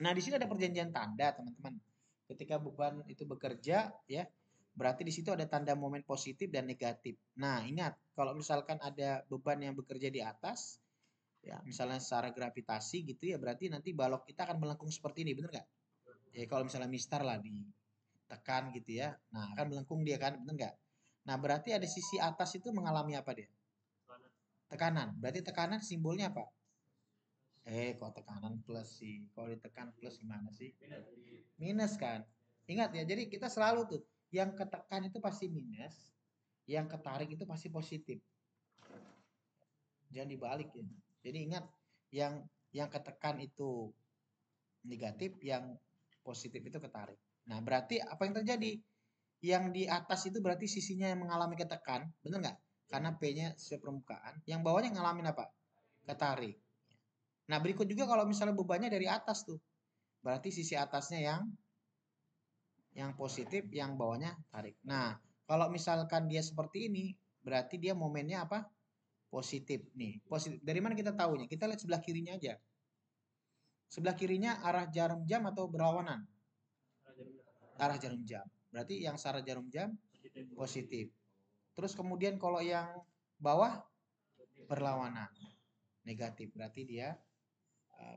Nah, di sini ada perjanjian tanda, teman-teman. Ketika beban itu bekerja, ya, berarti di situ ada tanda momen positif dan negatif. Nah, ingat, kalau misalkan ada beban yang bekerja di atas, ya, misalnya secara gravitasi gitu ya, berarti nanti balok kita akan melengkung seperti ini, bener nggak? Ya, kalau misalnya mistar lah ditekan gitu ya, nah akan melengkung dia kan, bener nggak? Nah, berarti ada sisi atas itu mengalami apa dia? Tekanan. Berarti tekanan simbolnya apa? Kok tekanan plus sih? Kalau ditekan plus gimana sih? Minus kan? Ingat ya, jadi kita selalu tuh, yang ketekan itu pasti minus, yang ketarik itu pasti positif. Jangan dibalik ya. Jadi ingat, yang ketekan itu negatif, yang positif itu ketarik. Nah, berarti apa yang terjadi? Yang di atas itu berarti sisinya yang mengalami ketekan, bener nggak? Karena P-nya sesuai permukaan. Yang bawahnya ngalamin apa? Ketarik. Nah, berikut juga kalau misalnya bebannya dari atas tuh. Berarti sisi atasnya yang positif, yang bawahnya tarik. Nah, kalau misalkan dia seperti ini, berarti dia momennya apa? Positif nih. Positif. Dari mana kita tahunya? Kita lihat sebelah kirinya aja. Sebelah kirinya arah jarum jam atau berlawanan? Arah jarum jam. Berarti yang searah jarum jam positif. Terus kemudian kalau yang bawah berlawanan, negatif. Berarti dia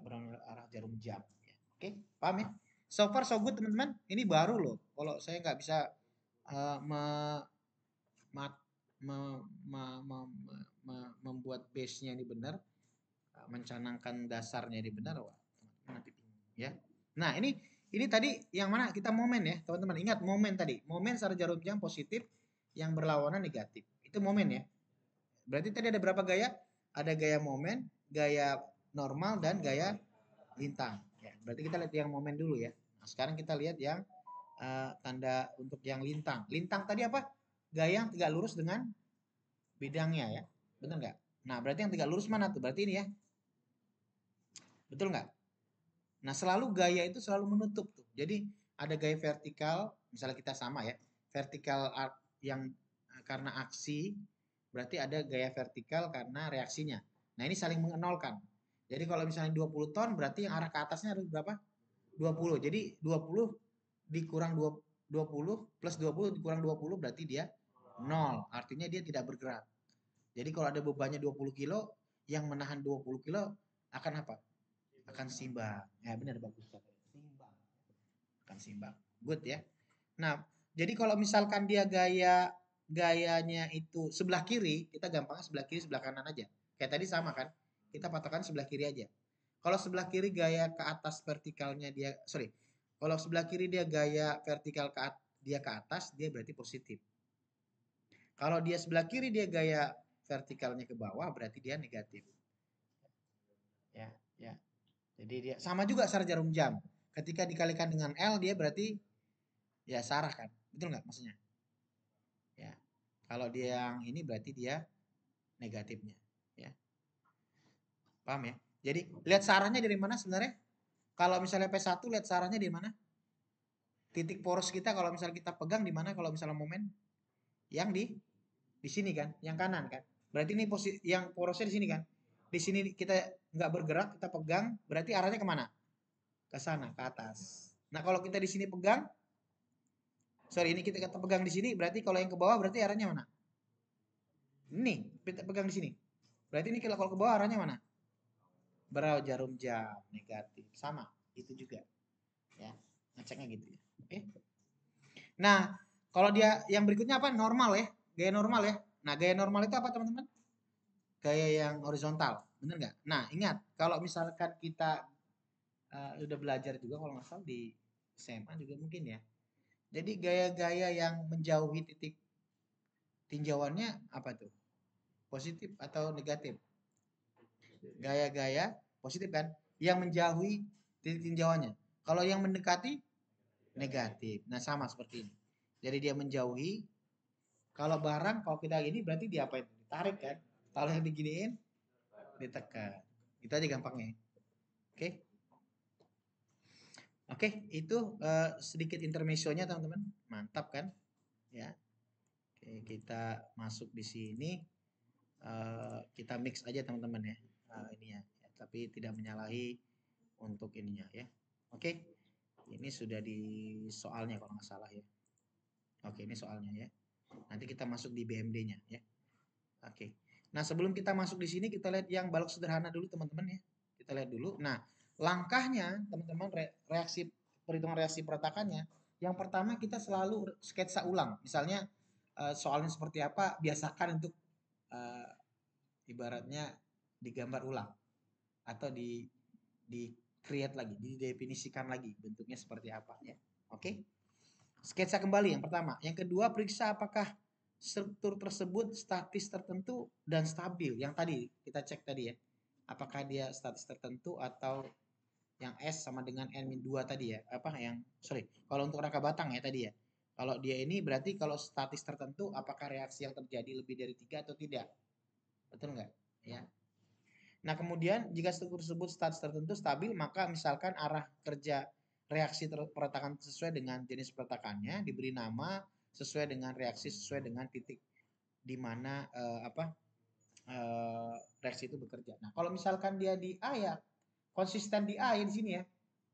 berlawanan arah jarum jam. Oke, paham ya? So far so good teman-teman. Ini baru loh. Kalau saya nggak bisa uh, me, ma- me- me- me- membuat base-nya ini benar, mencanangkan dasarnya ini benar, wah, teman-teman nanti bingung ya. Nah, ini tadi yang mana kita momen ya, teman-teman. Ingat momen tadi. Momen secara jarum jam positif yang berlawanan negatif. Itu momen ya. Berarti tadi ada berapa gaya? Ada gaya momen, gaya normal dan gaya lintang. Ya, berarti kita lihat yang momen dulu ya. Nah, sekarang kita lihat yang tanda untuk yang lintang. Lintang tadi apa? Gaya yang tegak lurus dengan bidangnya ya. Benar nggak? Nah, berarti yang tegak lurus mana tuh? Berarti ini ya. Betul nggak? Nah, selalu gaya itu selalu menutup tuh. Jadi ada gaya vertikal, misalnya kita sama ya. Vertikal yang karena aksi, berarti ada gaya vertikal karena reaksinya. Nah, ini saling mengenolkan. Jadi kalau misalnya 20 ton, berarti yang arah ke atasnya harus berapa? 20. Jadi 20 dikurang 20 plus 20 dikurang 20 berarti dia 0. Artinya dia tidak bergerak. Jadi kalau ada bebannya 20 kilo, yang menahan 20 kilo akan apa? Akan simbang. Ya benar bagus. Simbang. Akan simbang. Good ya. Nah, jadi kalau misalkan dia gayanya itu sebelah kiri, kita gampangnya sebelah kiri, sebelah kanan aja. Kayak tadi sama kan? Kita patokan sebelah kiri aja. Kalau sebelah kiri gaya ke atas vertikalnya dia, sorry. Kalau sebelah kiri dia gaya vertikal dia ke atas, dia berarti positif. Kalau dia sebelah kiri dia gaya vertikalnya ke bawah, berarti dia negatif. Ya, ya. Jadi dia sama juga secara jarum jam. Ketika dikalikan dengan L dia berarti ya searah kan. Betul nggak maksudnya? Ya. Kalau dia yang ini berarti dia negatifnya, ya. Paham ya? Jadi lihat searahnya dari mana sebenarnya? Kalau misalnya P1 lihat searahnya di mana? Titik poros kita kalau misalnya kita pegang di mana kalau misalnya momen? Yang di sini kan, yang kanan kan. Berarti ini posisi yang porosnya di sini kan. Di sini kita nggak bergerak, kita pegang, berarti arahnya kemana? Ke sana, ke atas. Nah, kalau kita di sini pegang, sorry ini kita pegang di sini, berarti kalau yang ke bawah berarti arahnya mana? Ini, kita pegang di sini. Berarti ini kalau ke bawah arahnya mana? Berau jarum jam negatif. Sama, itu juga. Ya, ngeceknya gitu ya. Oke. Nah, kalau dia yang berikutnya apa? Normal ya. Gaya normal ya. Nah, gaya normal itu apa teman-teman? Gaya yang horizontal. Bener nggak? Nah, ingat. Kalau misalkan kita udah belajar juga kalau nggak salah di SMA juga mungkin ya. Jadi gaya-gaya yang menjauhi titik tinjauannya apa tuh? Positif atau negatif? Gaya-gaya positif kan? Yang menjauhi titik tinjauannya. Kalau yang mendekati negatif. Nah, sama seperti ini. Jadi dia menjauhi. Kalau barang, kalau kita gini berarti dia apa itu? Ditarik kan? Kalau yang diginiin, ditekan. Itu aja gampangnya. Oke. Oke, itu sedikit intermezzonya teman-teman. Mantap kan? Ya. Oke, kita masuk di sini. Kita mix aja teman-teman ya. Ininya. Ya, tapi tidak menyalahi untuk ininya ya. Oke. Ini sudah di soalnya kalau nggak salah ya. Oke, ini soalnya ya. Nanti kita masuk di BMD-nya ya. Oke. Nah, sebelum kita masuk di sini kita lihat yang balok sederhana dulu teman-teman ya. Kita lihat dulu. Nah, langkahnya teman-teman reaksi perhitungan reaksi peratakannya. Yang pertama kita selalu sketsa ulang. Misalnya soalnya seperti apa, biasakan untuk eh, ibaratnya digambar ulang atau di create lagi, didefinisikan lagi bentuknya seperti apa ya. Oke. Sketsa kembali yang pertama. Yang kedua, periksa apakah struktur tersebut statis tertentu dan stabil. Yang tadi kita cek tadi ya. Apakah dia statis tertentu atau yang S sama dengan N-2 tadi ya. Apa yang sorry, kalau untuk rangka batang ya tadi ya. Kalau dia ini berarti kalau statis tertentu apakah reaksi yang terjadi lebih dari 3 atau tidak? Betul nggak? Ya. Nah, kemudian jika struktur tersebut status tertentu stabil, maka misalkan arah kerja reaksi peretakan sesuai dengan jenis peretakannya, diberi nama sesuai dengan reaksi sesuai dengan titik di mana reaksi itu bekerja. Nah, kalau misalkan dia di A ya konsisten di A ya di sini ya.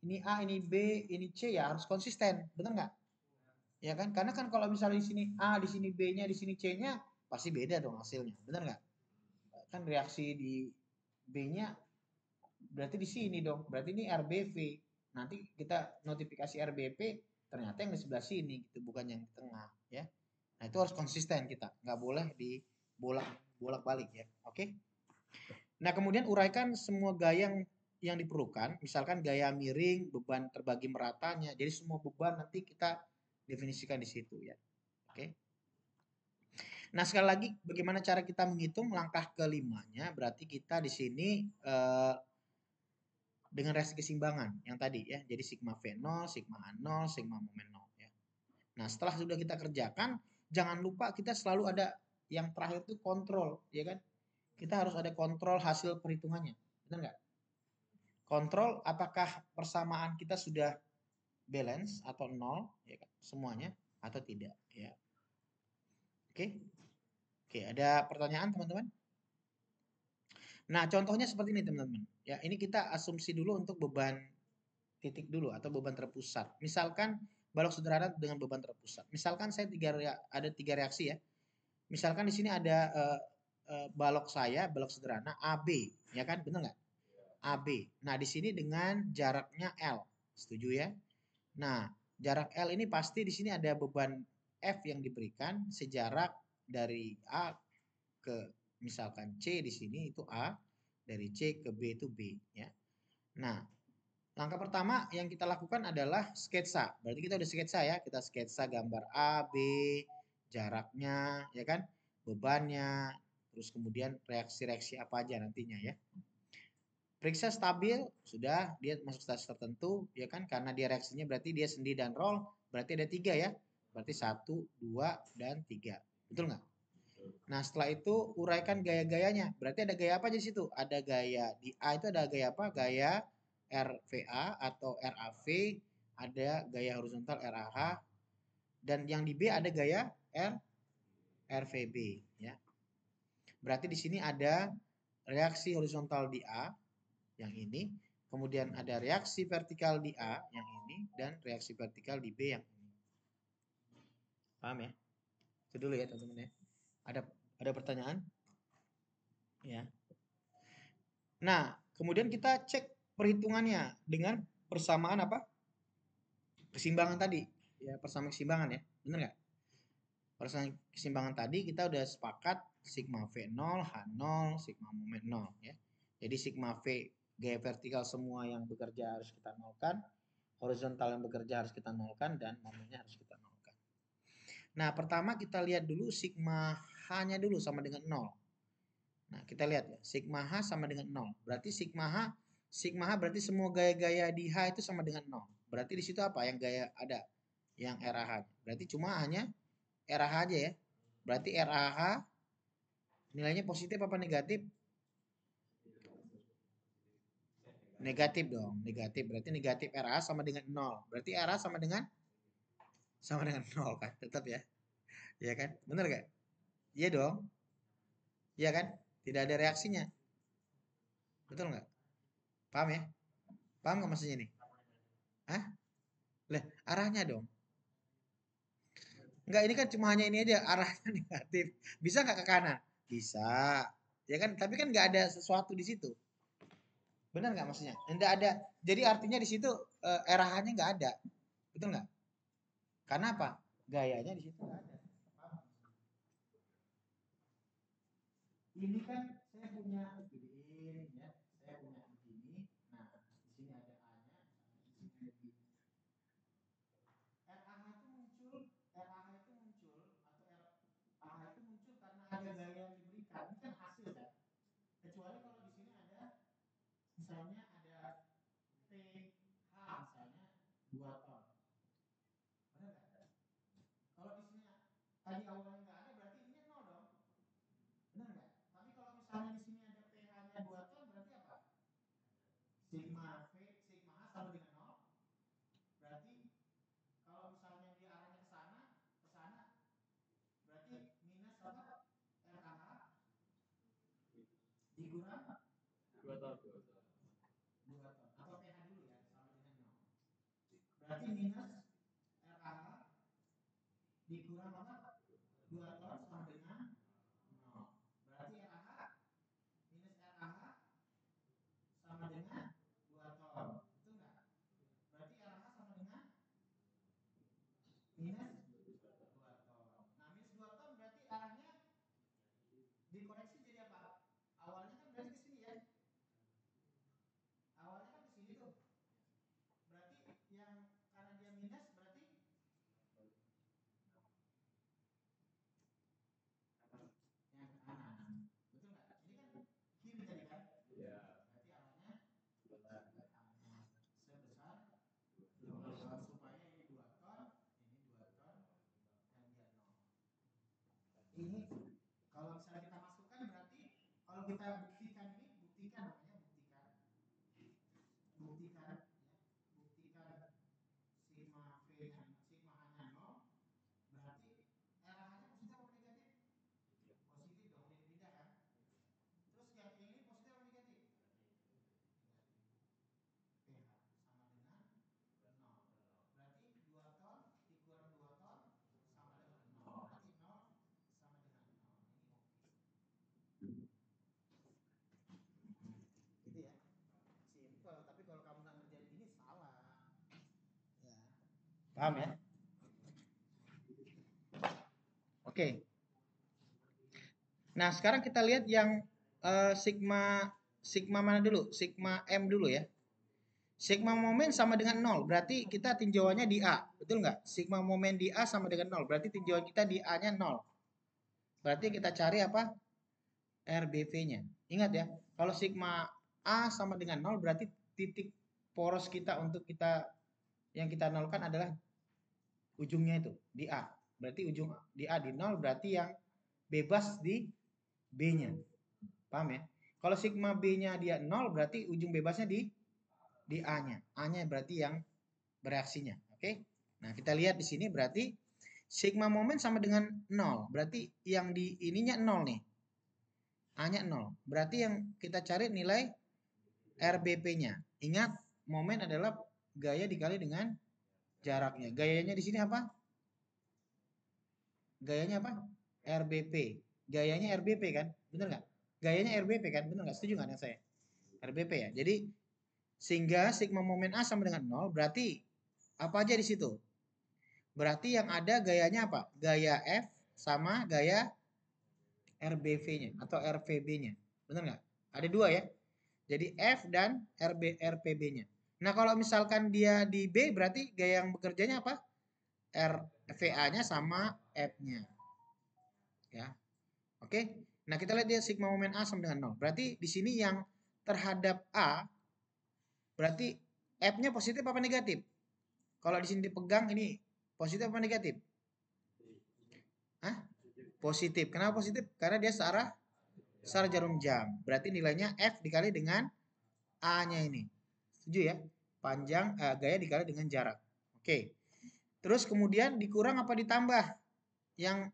Ini A, ini B, ini C ya harus konsisten, benar nggak? Ya kan? Karena kan kalau misalnya di sini A, di sini B-nya, di sini C-nya pasti beda dong hasilnya, benar nggak? Kan reaksi di B-nya berarti di sini dong. Berarti ini RBV. Nanti kita notifikasi RBP ternyata yang di sebelah sini gitu, bukan yang di tengah ya. Nah, itu harus konsisten kita. Nggak boleh di bolak-balik ya. Oke. Nah, kemudian uraikan semua gaya yang diperlukan, misalkan gaya miring, beban terbagi meratanya. Jadi semua beban nanti kita definisikan di situ ya. Oke. Nah, sekali lagi bagaimana cara kita menghitung langkah kelimanya? Berarti kita di sini dengan reaksi keseimbangan yang tadi ya. Jadi sigma V0, sigma H0, sigma momen 0 ya. Nah, setelah sudah kita kerjakan, jangan lupa kita selalu ada yang terakhir itu kontrol, ya kan? Kita harus ada kontrol hasil perhitungannya. Benar nggak? Kontrol apakah persamaan kita sudah balance atau nol ya kan? Semuanya atau tidak ya. Oke. Oke, ada pertanyaan teman-teman? Nah, contohnya seperti ini teman-teman. Ya, ini kita asumsi dulu untuk beban titik dulu atau beban terpusat. Misalkan balok sederhana dengan beban terpusat. Misalkan saya ada tiga reaksi ya. Misalkan di sini ada balok sederhana AB, ya kan? Benar nggak? AB. Nah, di sini dengan jaraknya L. Setuju ya? Nah, jarak L ini pasti di sini ada beban F yang diberikan sejarak dari A ke misalkan C di sini itu A, dari C ke B itu B ya. Nah, langkah pertama yang kita lakukan adalah sketsa. Berarti kita udah sketsa ya, kita sketsa gambar A, B, jaraknya ya kan, bebannya, terus kemudian reaksi-reaksi apa aja nantinya ya. Periksa stabil, sudah dia masuk status tertentu, ya kan? Karena dia reaksinya berarti dia sendi dan roll, berarti ada tiga ya. Berarti satu, dua, dan tiga. Betul nggak? Nah, setelah itu uraikan gaya-gayanya. Berarti ada gaya apa di situ? Ada gaya di A itu ada gaya apa? Gaya RVA atau RAV, ada gaya horizontal RAH, dan yang di B ada gaya RVB, ya. Berarti di sini ada reaksi horizontal di A yang ini, kemudian ada reaksi vertikal di A yang ini, dan reaksi vertikal di B yang ini. Paham ya? Itu dulu ya teman-teman ya. Ada pertanyaan? Ya. Nah, kemudian kita cek perhitungannya dengan persamaan apa? Keseimbangan tadi. Ya, persamaan keseimbangan ya. Benar nggak? Persamaan keseimbangan tadi kita udah sepakat sigma V0, H0, sigma momen 0 ya. Jadi sigma V gaya vertikal semua yang bekerja harus kita nolkan, horizontal yang bekerja harus kita nolkan, dan momennya harus kita nolkan. Nah, pertama kita lihat dulu sigma H-nya dulu sama dengan 0. Nah, kita lihat ya, sigma H sama dengan 0. Berarti sigma H berarti semua gaya-gaya di H itu sama dengan 0. Berarti di situ apa yang gaya ada? Yang RAH. Berarti cuma hanya RAH aja ya. Berarti RAH nilainya positif apa negatif? Negatif dong, negatif. Berarti negatif RAH sama dengan 0. Berarti RAH sama dengan 0 kan, tetap ya. Iya kan? Bener gak? Iya dong. Iya kan? Tidak ada reaksinya. Betul nggak? Paham ya? Paham nggak maksudnya ini? Hah? Lah, arahnya dong. Enggak, ini kan cuma hanya ini aja, arahnya negatif. Bisa nggak ke kanan? Bisa. Ya kan? Tapi kan nggak ada sesuatu di situ. Benar nggak maksudnya? Nggak ada. Jadi artinya di situ arahnya nggak ada. Betul nggak? Karena apa? Gayanya di situ nggak ada. Ini kan saya punya begini ya. Saya punya begini. Nah, di sini ada A-nya, di sini ada B. RAH itu muncul, RAH itu muncul atau RAH itu muncul karena ada gaya yang diberikan. Ini kan hasil kan? Kecuali kalau di sini ada misalnya ada PH misalnya 2 ton. Benar nggak? Kalau di sini tadi awalnya nggak ada berarti ininya nol dong. Benar nggak? Tapi kalau misalnya di sini ada PH-nya 2 ton berarti Berarti minus RH dikurang apa? 2 ton sama dengan 0. Berarti RH minus RH sama dengan 2 ton. Betul nggak? Berarti RH sama dengan minus 2 ton. Nah, minus 2 ton berarti arahnya dikoreksi jadi apa? Awalnya kan berarti ke sini ya. Awalnya kan ke sini tuh. Berarti yang karena dia minus berarti yang ke kanan. Betul nggak? Ini kan kiri tadi kan? Iya. Berarti arahnya ke kanan. Sebesar 2 ton supaya ini 2 ton, ini 2 ton dan dia 0. Ini kalau misalnya kita masukkan berarti kalau kita buktikan ini, buktikan namanya buktikan. Buktikan ya. Buktikan sigma V-nya, sigma H-nya 0, berarti RH-nya positif atau negatif? Positif dong, ini pindah kan? Terus yang ini positif atau negatif? Negatif. pH sama dengan 0. Berarti 2 ton dikurang 2 ton sama dengan 0. Berarti 0 sama dengan 0. Ini oke. Gitu ya. Simple, tapi kalau kamu nggak ngerjain ini salah. Ya. Paham ya? Oke. Nah, sekarang kita lihat yang sigma sigma mana dulu? Sigma M dulu ya. Sigma momen sama dengan 0, berarti kita tinjauannya di A. Betul nggak? Sigma momen di A sama dengan 0, berarti tinjauan kita di A-nya 0. Berarti kita cari apa? RBV-nya. Ingat ya, kalau sigma A sama dengan 0, berarti titik poros kita untuk kita yang kita nolkan adalah ujungnya itu, di A. Berarti ujung di A di 0, berarti yang bebas di B-nya. Paham ya? Kalau sigma B-nya dia 0, berarti ujung bebasnya di A-nya. A-nya berarti yang bereaksinya. Oke? Nah, kita lihat di sini berarti sigma momen sama dengan 0. Berarti yang di ininya 0 nih. A-nya 0. Berarti yang kita cari nilai RBP-nya. Ingat, momen adalah gaya dikali dengan jaraknya. Gayanya di sini apa? Gayanya apa? RBP. Gayanya RBP kan? Bener nggak? Gayanya RBP kan? Bener nggak? Setuju nggak dengan saya? RBP ya. Jadi sehingga sigma momen A sama dengan 0, berarti apa aja di situ? Berarti yang ada gayanya apa? Gaya F sama gaya RBV-nya atau RVB-nya. Benar nggak? Ada dua ya. Jadi F dan RPB-nya. Nah, kalau misalkan dia di B, berarti gaya yang bekerjanya apa? RVA-nya sama F-nya. Ya. Oke. Nah, kita lihat dia sigma momen A sama dengan 0. Berarti di sini yang terhadap A, berarti F-nya positif apa negatif? Kalau di sini dipegang ini positif apa negatif? Hah? Positif. Kenapa positif? Karena dia searah jarum jam. Berarti nilainya F dikali dengan A-nya ini. Setuju ya? Panjang gaya dikali dengan jarak. Oke. Terus kemudian dikurang apa ditambah? Yang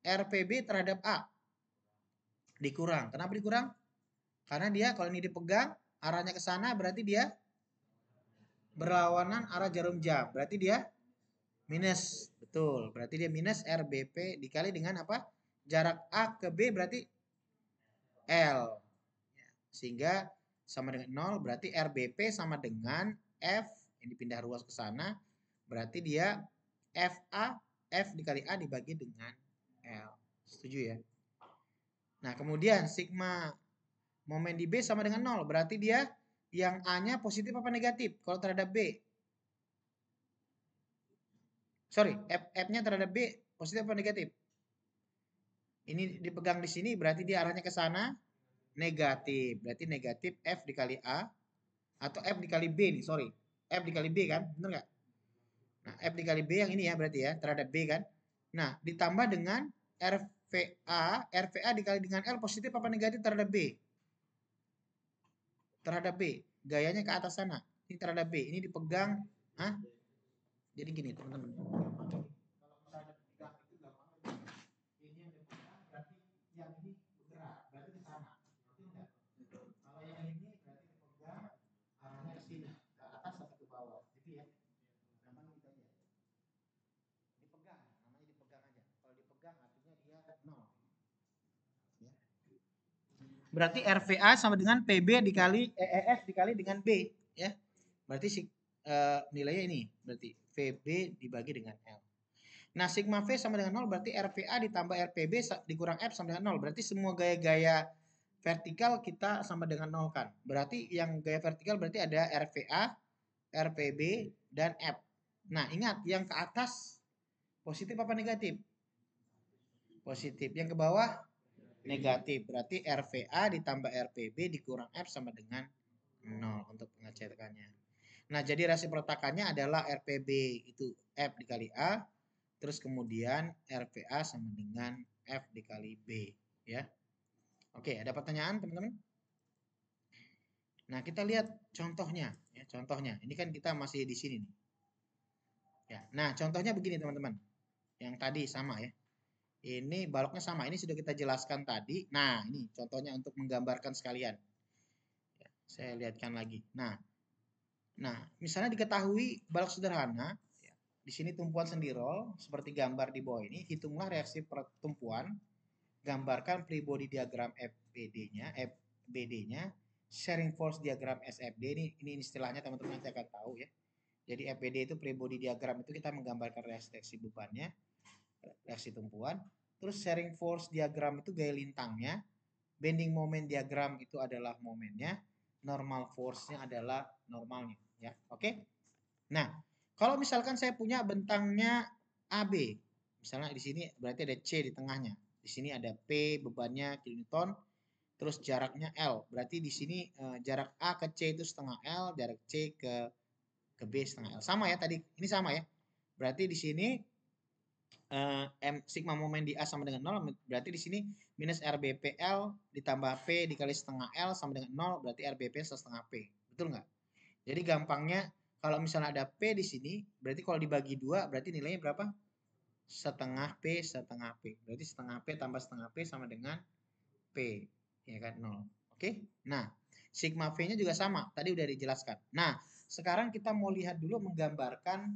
RPB terhadap A. Dikurang. Kenapa dikurang? Karena dia kalau ini dipegang, arahnya ke sana berarti dia berlawanan arah jarum jam. Berarti dia minus. Betul. Berarti dia minus RBP dikali dengan apa? Jarak A ke B berarti L. Sehingga sama dengan 0, berarti RBP sama dengan F, ini pindah ruas ke sana, berarti dia FA, F dikali A dibagi dengan L. Setuju ya? Nah, kemudian sigma momen di B sama dengan 0, berarti dia yang A-nya positif apa negatif kalau terhadap B? Sorry, F-nya terhadap B positif apa negatif? Ini dipegang di sini berarti dia arahnya ke sana negatif. Berarti negatif F dikali A atau F dikali B nih, sorry. F dikali B kan, bener nggak? Nah, F dikali B yang ini ya berarti ya, terhadap B kan. Nah, ditambah dengan RVA dikali dengan L positif apa negatif terhadap B? Terhadap B, gayanya ke atas sana. Ini terhadap B, ini dipegang. Hah? Jadi gini teman-teman. Kalau misalnya dipegang itu gampang. Ini yang dipegang berarti yang ini bergerak, berarti ke sana. Betul nggak? Kalau yang ini berarti dipegang arahnya ke sini, ke atas atau ke bawah. Gitu ya. Berarti RVA sama dengan PB dikali EEF dikali dengan B, ya. Berarti nilainya ini, berarti VB dibagi dengan L. Nah, sigma V sama dengan 0 berarti RVA ditambah RPB dikurang F sama dengan 0. Berarti semua gaya-gaya vertikal kita sama dengan 0 kan. Berarti yang gaya vertikal berarti ada RVA, RPB, dan F. Nah, ingat yang ke atas positif apa negatif? Positif. Yang ke bawah negatif. Berarti RVA ditambah RPB dikurang F sama dengan 0 untuk pengecekannya. Nah, jadi resiprotakannya adalah RPB itu F dikali A, terus kemudian RVA sama dengan F dikali B, ya. Oke, ada pertanyaan teman-teman? Nah, kita lihat contohnya, ya, contohnya. Ini kan kita masih di sini nih. Ya. Nah, contohnya begini teman-teman. Yang tadi sama ya. Ini baloknya sama. Ini sudah kita jelaskan tadi. Nah, ini contohnya untuk menggambarkan sekalian. Ya, saya lihatkan lagi. Nah, misalnya diketahui balok sederhana, ya, di sini tumpuan sendirol seperti gambar di bawah ini. Hitunglah reaksi pertumpuan. Gambarkan free body diagram FBD-nya, FBD-nya, sharing force diagram SFD. Ini istilahnya teman-teman nanti akan tahu ya. Jadi FBD itu free body diagram itu kita menggambarkan reaksi bebannya, reaksi tumpuan. Terus sharing force diagram itu gaya lintangnya, bending moment diagram itu adalah momennya, normal force-nya adalah normalnya, ya. Oke. Nah, kalau misalkan saya punya bentangnya AB, misalnya di sini berarti ada C di tengahnya. Di sini ada P bebannya kilonewton, terus jaraknya L. Berarti di sini jarak A ke C itu setengah L, jarak C ke B setengah L. Sama ya tadi, ini sama ya. Berarti di sini M sigma momen di A sama dengan 0, berarti di sini minus RBPL ditambah P dikali setengah L sama dengan 0, berarti RBP setengah P. Betul nggak? Jadi gampangnya kalau misalnya ada P di sini, berarti kalau dibagi 2 berarti nilainya berapa? Setengah P setengah P. Berarti setengah P tambah setengah P sama dengan P. Ya kan 0. Oke? Nah, sigma V-nya juga sama. Tadi udah dijelaskan. Nah, sekarang kita mau lihat dulu menggambarkan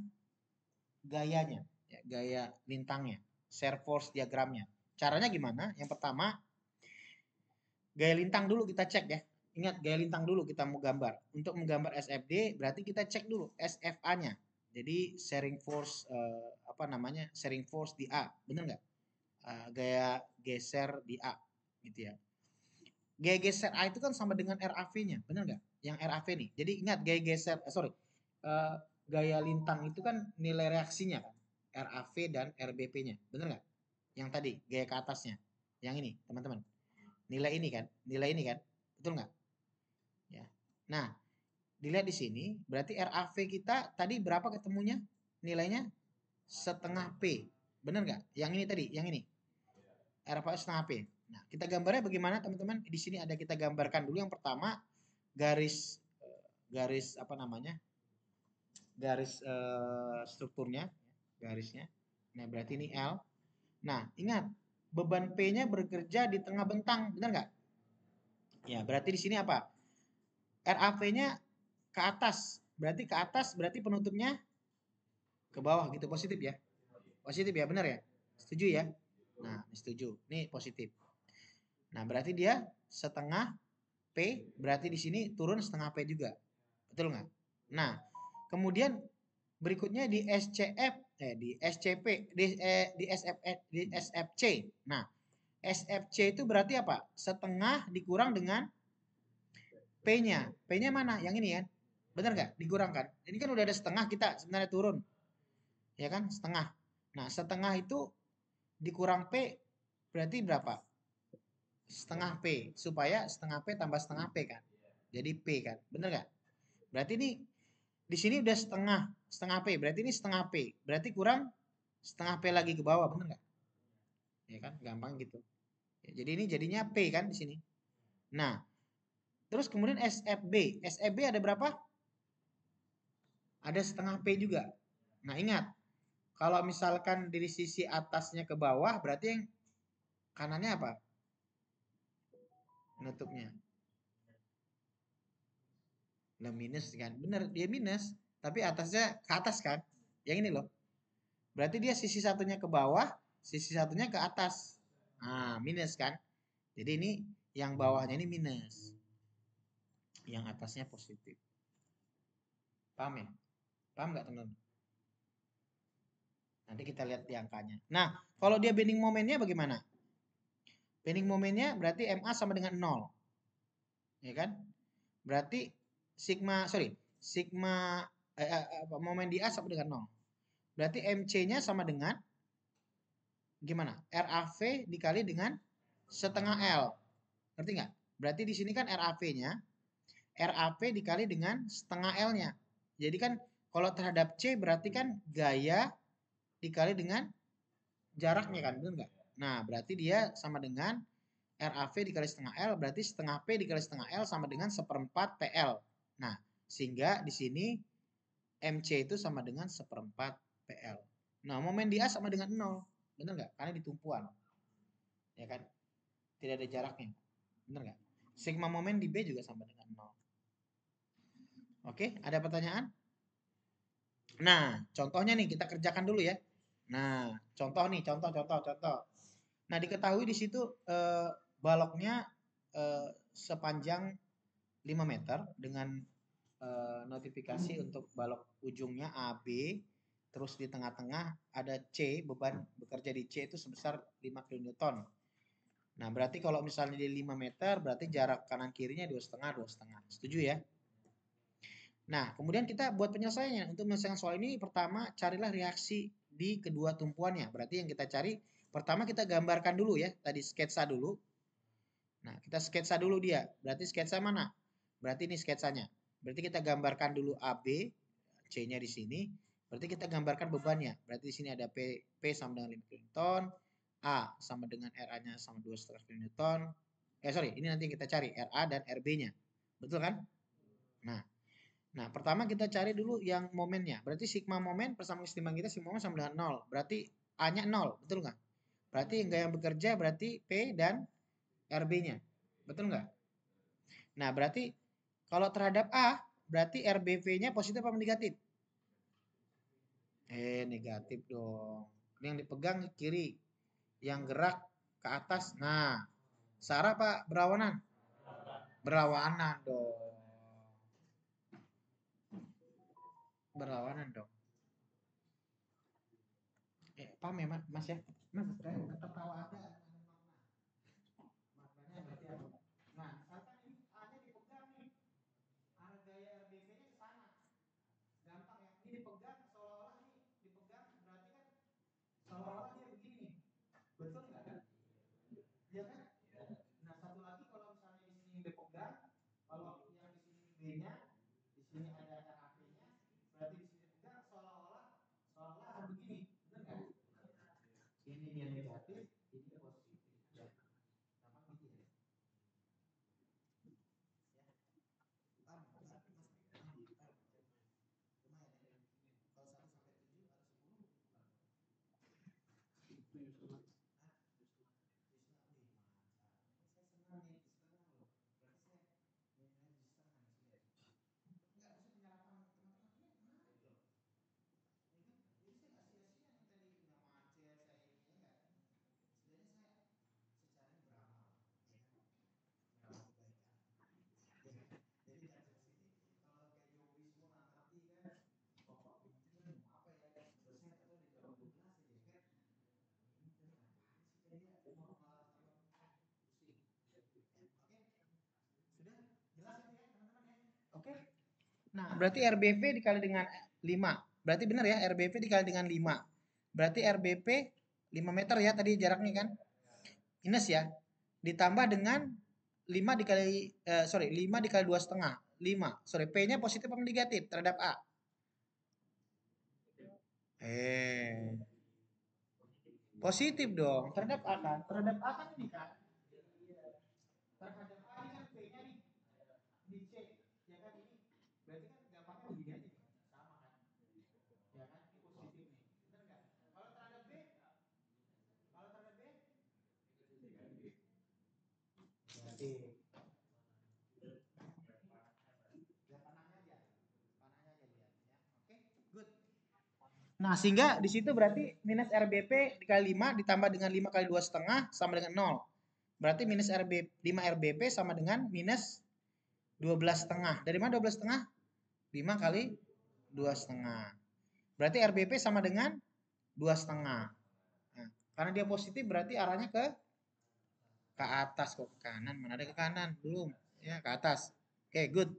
gayanya, ya, gaya lintangnya, shear force diagramnya. Caranya gimana? Yang pertama, gaya lintang dulu kita cek ya. Ingat, gaya lintang dulu kita mau gambar. Untuk menggambar SFD, berarti kita cek dulu SFA-nya. Jadi sharing force apa namanya? Sharing force di A, bener nggak? Gaya geser di A, gitu ya. Gaya geser A itu kan sama dengan RAV-nya, bener nggak? Yang RAV nih. Jadi ingat gaya geser, gaya lintang itu kan nilai reaksinya kan, RAV dan RBP-nya, bener nggak? Yang tadi gaya ke atasnya, yang ini teman-teman. Nilai ini kan, betul nggak? Ya. Nah, dilihat di sini, berarti RAV kita tadi berapa ketemunya? Nilainya setengah P, bener nggak? Yang ini tadi, yang ini. RAV setengah P. Nah, kita gambarnya bagaimana teman-teman? Di sini ada kita gambarkan dulu yang pertama garis apa namanya? Garis strukturnya, garisnya. Nah, berarti ini L. Nah, ingat beban P-nya bekerja di tengah bentang, benar nggak? Ya, berarti di sini apa? RAV-nya ke atas. Berarti penutupnya ke bawah gitu, positif ya. Positif ya, benar ya? Setuju ya? Nah, setuju. Ini positif. Nah, berarti dia setengah P, berarti di sini turun setengah P juga. Betul nggak? Nah, kemudian berikutnya di SCF, di SCP, di SFC. Nah, SFC itu berarti apa? Setengah dikurang dengan P-nya. P-nya mana? Yang ini kan? Benar nggak? Dikurangkan. Ini kan udah ada setengah kita sebenarnya turun. Ya kan? Setengah. Nah, setengah itu dikurang P berarti berapa? Setengah P. Supaya setengah P tambah setengah P kan? Jadi P kan? Benar nggak? Berarti ini di sini udah setengah P. Berarti ini setengah P. Berarti kurang setengah P lagi ke bawah. Benar nggak? Ya kan? Gampang gitu. Ya, jadi ini jadinya P kan di sini. Nah, terus kemudian SFB. SFB ada berapa? Ada setengah P juga. Nah, ingat, kalau misalkan dari sisi atasnya ke bawah, berarti yang kanannya apa? Nutupnya. Nah, minus kan? Bener, dia minus. Tapi atasnya ke atas kan? Yang ini loh. Berarti dia sisi satunya ke bawah, sisi satunya ke atas. Nah, minus kan? Jadi ini Yang bawahnya ini minus. Yang atasnya positif. Paham ya? Paham nggak teman-teman? Nanti kita lihat di angkanya. Nah, kalau dia bending momennya bagaimana? Bending momennya berarti MA sama dengan 0. Ya kan? Berarti sigma momen di A sama dengan 0. Berarti MC-nya sama dengan gimana? RAV dikali dengan setengah L. Ngerti nggak? Berarti di sini kan RAV-nya RAV dikali dengan setengah L-nya. Jadi kan kalau terhadap C berarti kan gaya dikali dengan jaraknya kan, benar nggak? Nah, berarti dia sama dengan RAV dikali setengah L, berarti setengah P dikali setengah L sama dengan seperempat PL. Nah, sehingga di sini MC itu sama dengan seperempat PL. Nah, momen di A sama dengan 0. Benar nggak? Karena di tumpuan. Ya kan? Tidak ada jaraknya. Benar nggak? Sigma momen di B juga sama dengan 0. Oke, ada pertanyaan? Nah, contohnya nih kita kerjakan dulu ya. Nah, contoh nih, contoh. Nah, diketahui di situ baloknya sepanjang 5 meter dengan notifikasi untuk balok ujungnya AB, terus di tengah-tengah ada C, beban bekerja di C itu sebesar 5 kN. Nah, berarti kalau misalnya di 5 meter, berarti jarak kanan kirinya 2,5. Setuju ya? Nah, kemudian kita buat penyelesaiannya. Untuk menyelesaikan soal ini, pertama carilah reaksi di kedua tumpuannya. Berarti yang kita cari, pertama kita gambarkan dulu ya. Tadi sketsa dulu. Nah, kita sketsa dulu dia. Berarti sketsa mana? Berarti ini sketsanya. Berarti kita gambarkan dulu AB, C-nya di sini. Berarti kita gambarkan bebannya. Berarti di sini ada P sama dengan 5 kN, A sama dengan RA-nya sama 2,5 kN. Ini nanti yang kita cari RA dan RB-nya. Betul kan? Nah, pertama kita cari dulu yang momennya. Berarti sigma momen persamaan kesetimbangan kita sigma momen sama dengan 0. Berarti A-nya 0, betul nggak? Berarti yang bekerja berarti P dan RB-nya. Betul nggak? Nah, berarti kalau terhadap A, berarti RBV-nya positif apa negatif? Negatif dong. Ini yang dipegang ke kiri. Yang gerak ke atas. Nah, searah apa berlawanan? Berlawanan dong. Berlawanan dong. Paham ya Mas ya? Mas, saya tertawa aja. Maknanya berarti apa? Nah, misalkan ini A-nya dipegang nih. Arah gaya RBV-nya ke sana. Gampang ya. Ini dipegang seolah-olah ini dipegang berarti kan seolah-olah dia begini. Betul nggak? Iya kan? Nah, satu lagi kalau misalnya di sini dipegang, kalau yang di sini B-nya, di sini ada RAV-nya, berarti di sini dipegang seolah-olah akan begini. Benar nggak? Ini dia negatif, ini positif. Ya. Gampang gitu ya. Paham? Paham? Paham? Paham? Lumayan ya. Kalau 1 sampai 7 atau 10 saya senang nih di setengah loh. Berarti saya nilai di setengah nih sudah. Enggak, maksudnya penyerapan teman-teman ini menarik loh. Ya kan? Jadi saya nggak sia-sia nih tadi udah macet saya ini ya enggak. Setidaknya saya secara ini beramal. Ya kan? Beramal kebaikan. Ya kan? Jadi nggak sini kalau kayak Jowismo nanti kan bapak ini apa ya selesai atau di jam 12 aja ya kan. Ini kan apaan sih tadi ya mau apa pusing. Ya, oke. Sudah jelas itu ya teman-teman ya. Oke. Nah, berarti RBV dikali dengan 5. Berarti benar ya, RBV dikali dengan 5. Berarti RBP 5 meter ya tadi jaraknya kan. Minus ya. Ditambah dengan 5 dikali 5 dikali 2,5. 5. P-nya positif atau negatif terhadap A? Positif dong. Terhadap A kan? Terhadap A kan ini kan? Terhadap A ini kan P-nya nih di C. Ya kan ini? Berarti kan gampangnya begini aja nih. Sama kan? Ya kan? Ini positif nih. Benar nggak? Kalau terhadap B? Kalau terhadap B? Berarti lihat panahnya aja. Panahnya aja lihat ya. Oke, good. Nah, sehingga di situ berarti minus RBP dikali 5 ditambah dengan 5 kali 2,5 sama dengan 0. Berarti minus RB, 5 RBP sama dengan minus 12,5. Dari mana 12,5? 5 kali 2,5. Berarti RBP sama dengan 2,5. Nah, karena dia positif berarti arahnya ke atas kok, ke kanan. Mana ada ke kanan? Belum. Ya, ke atas. Oke, good.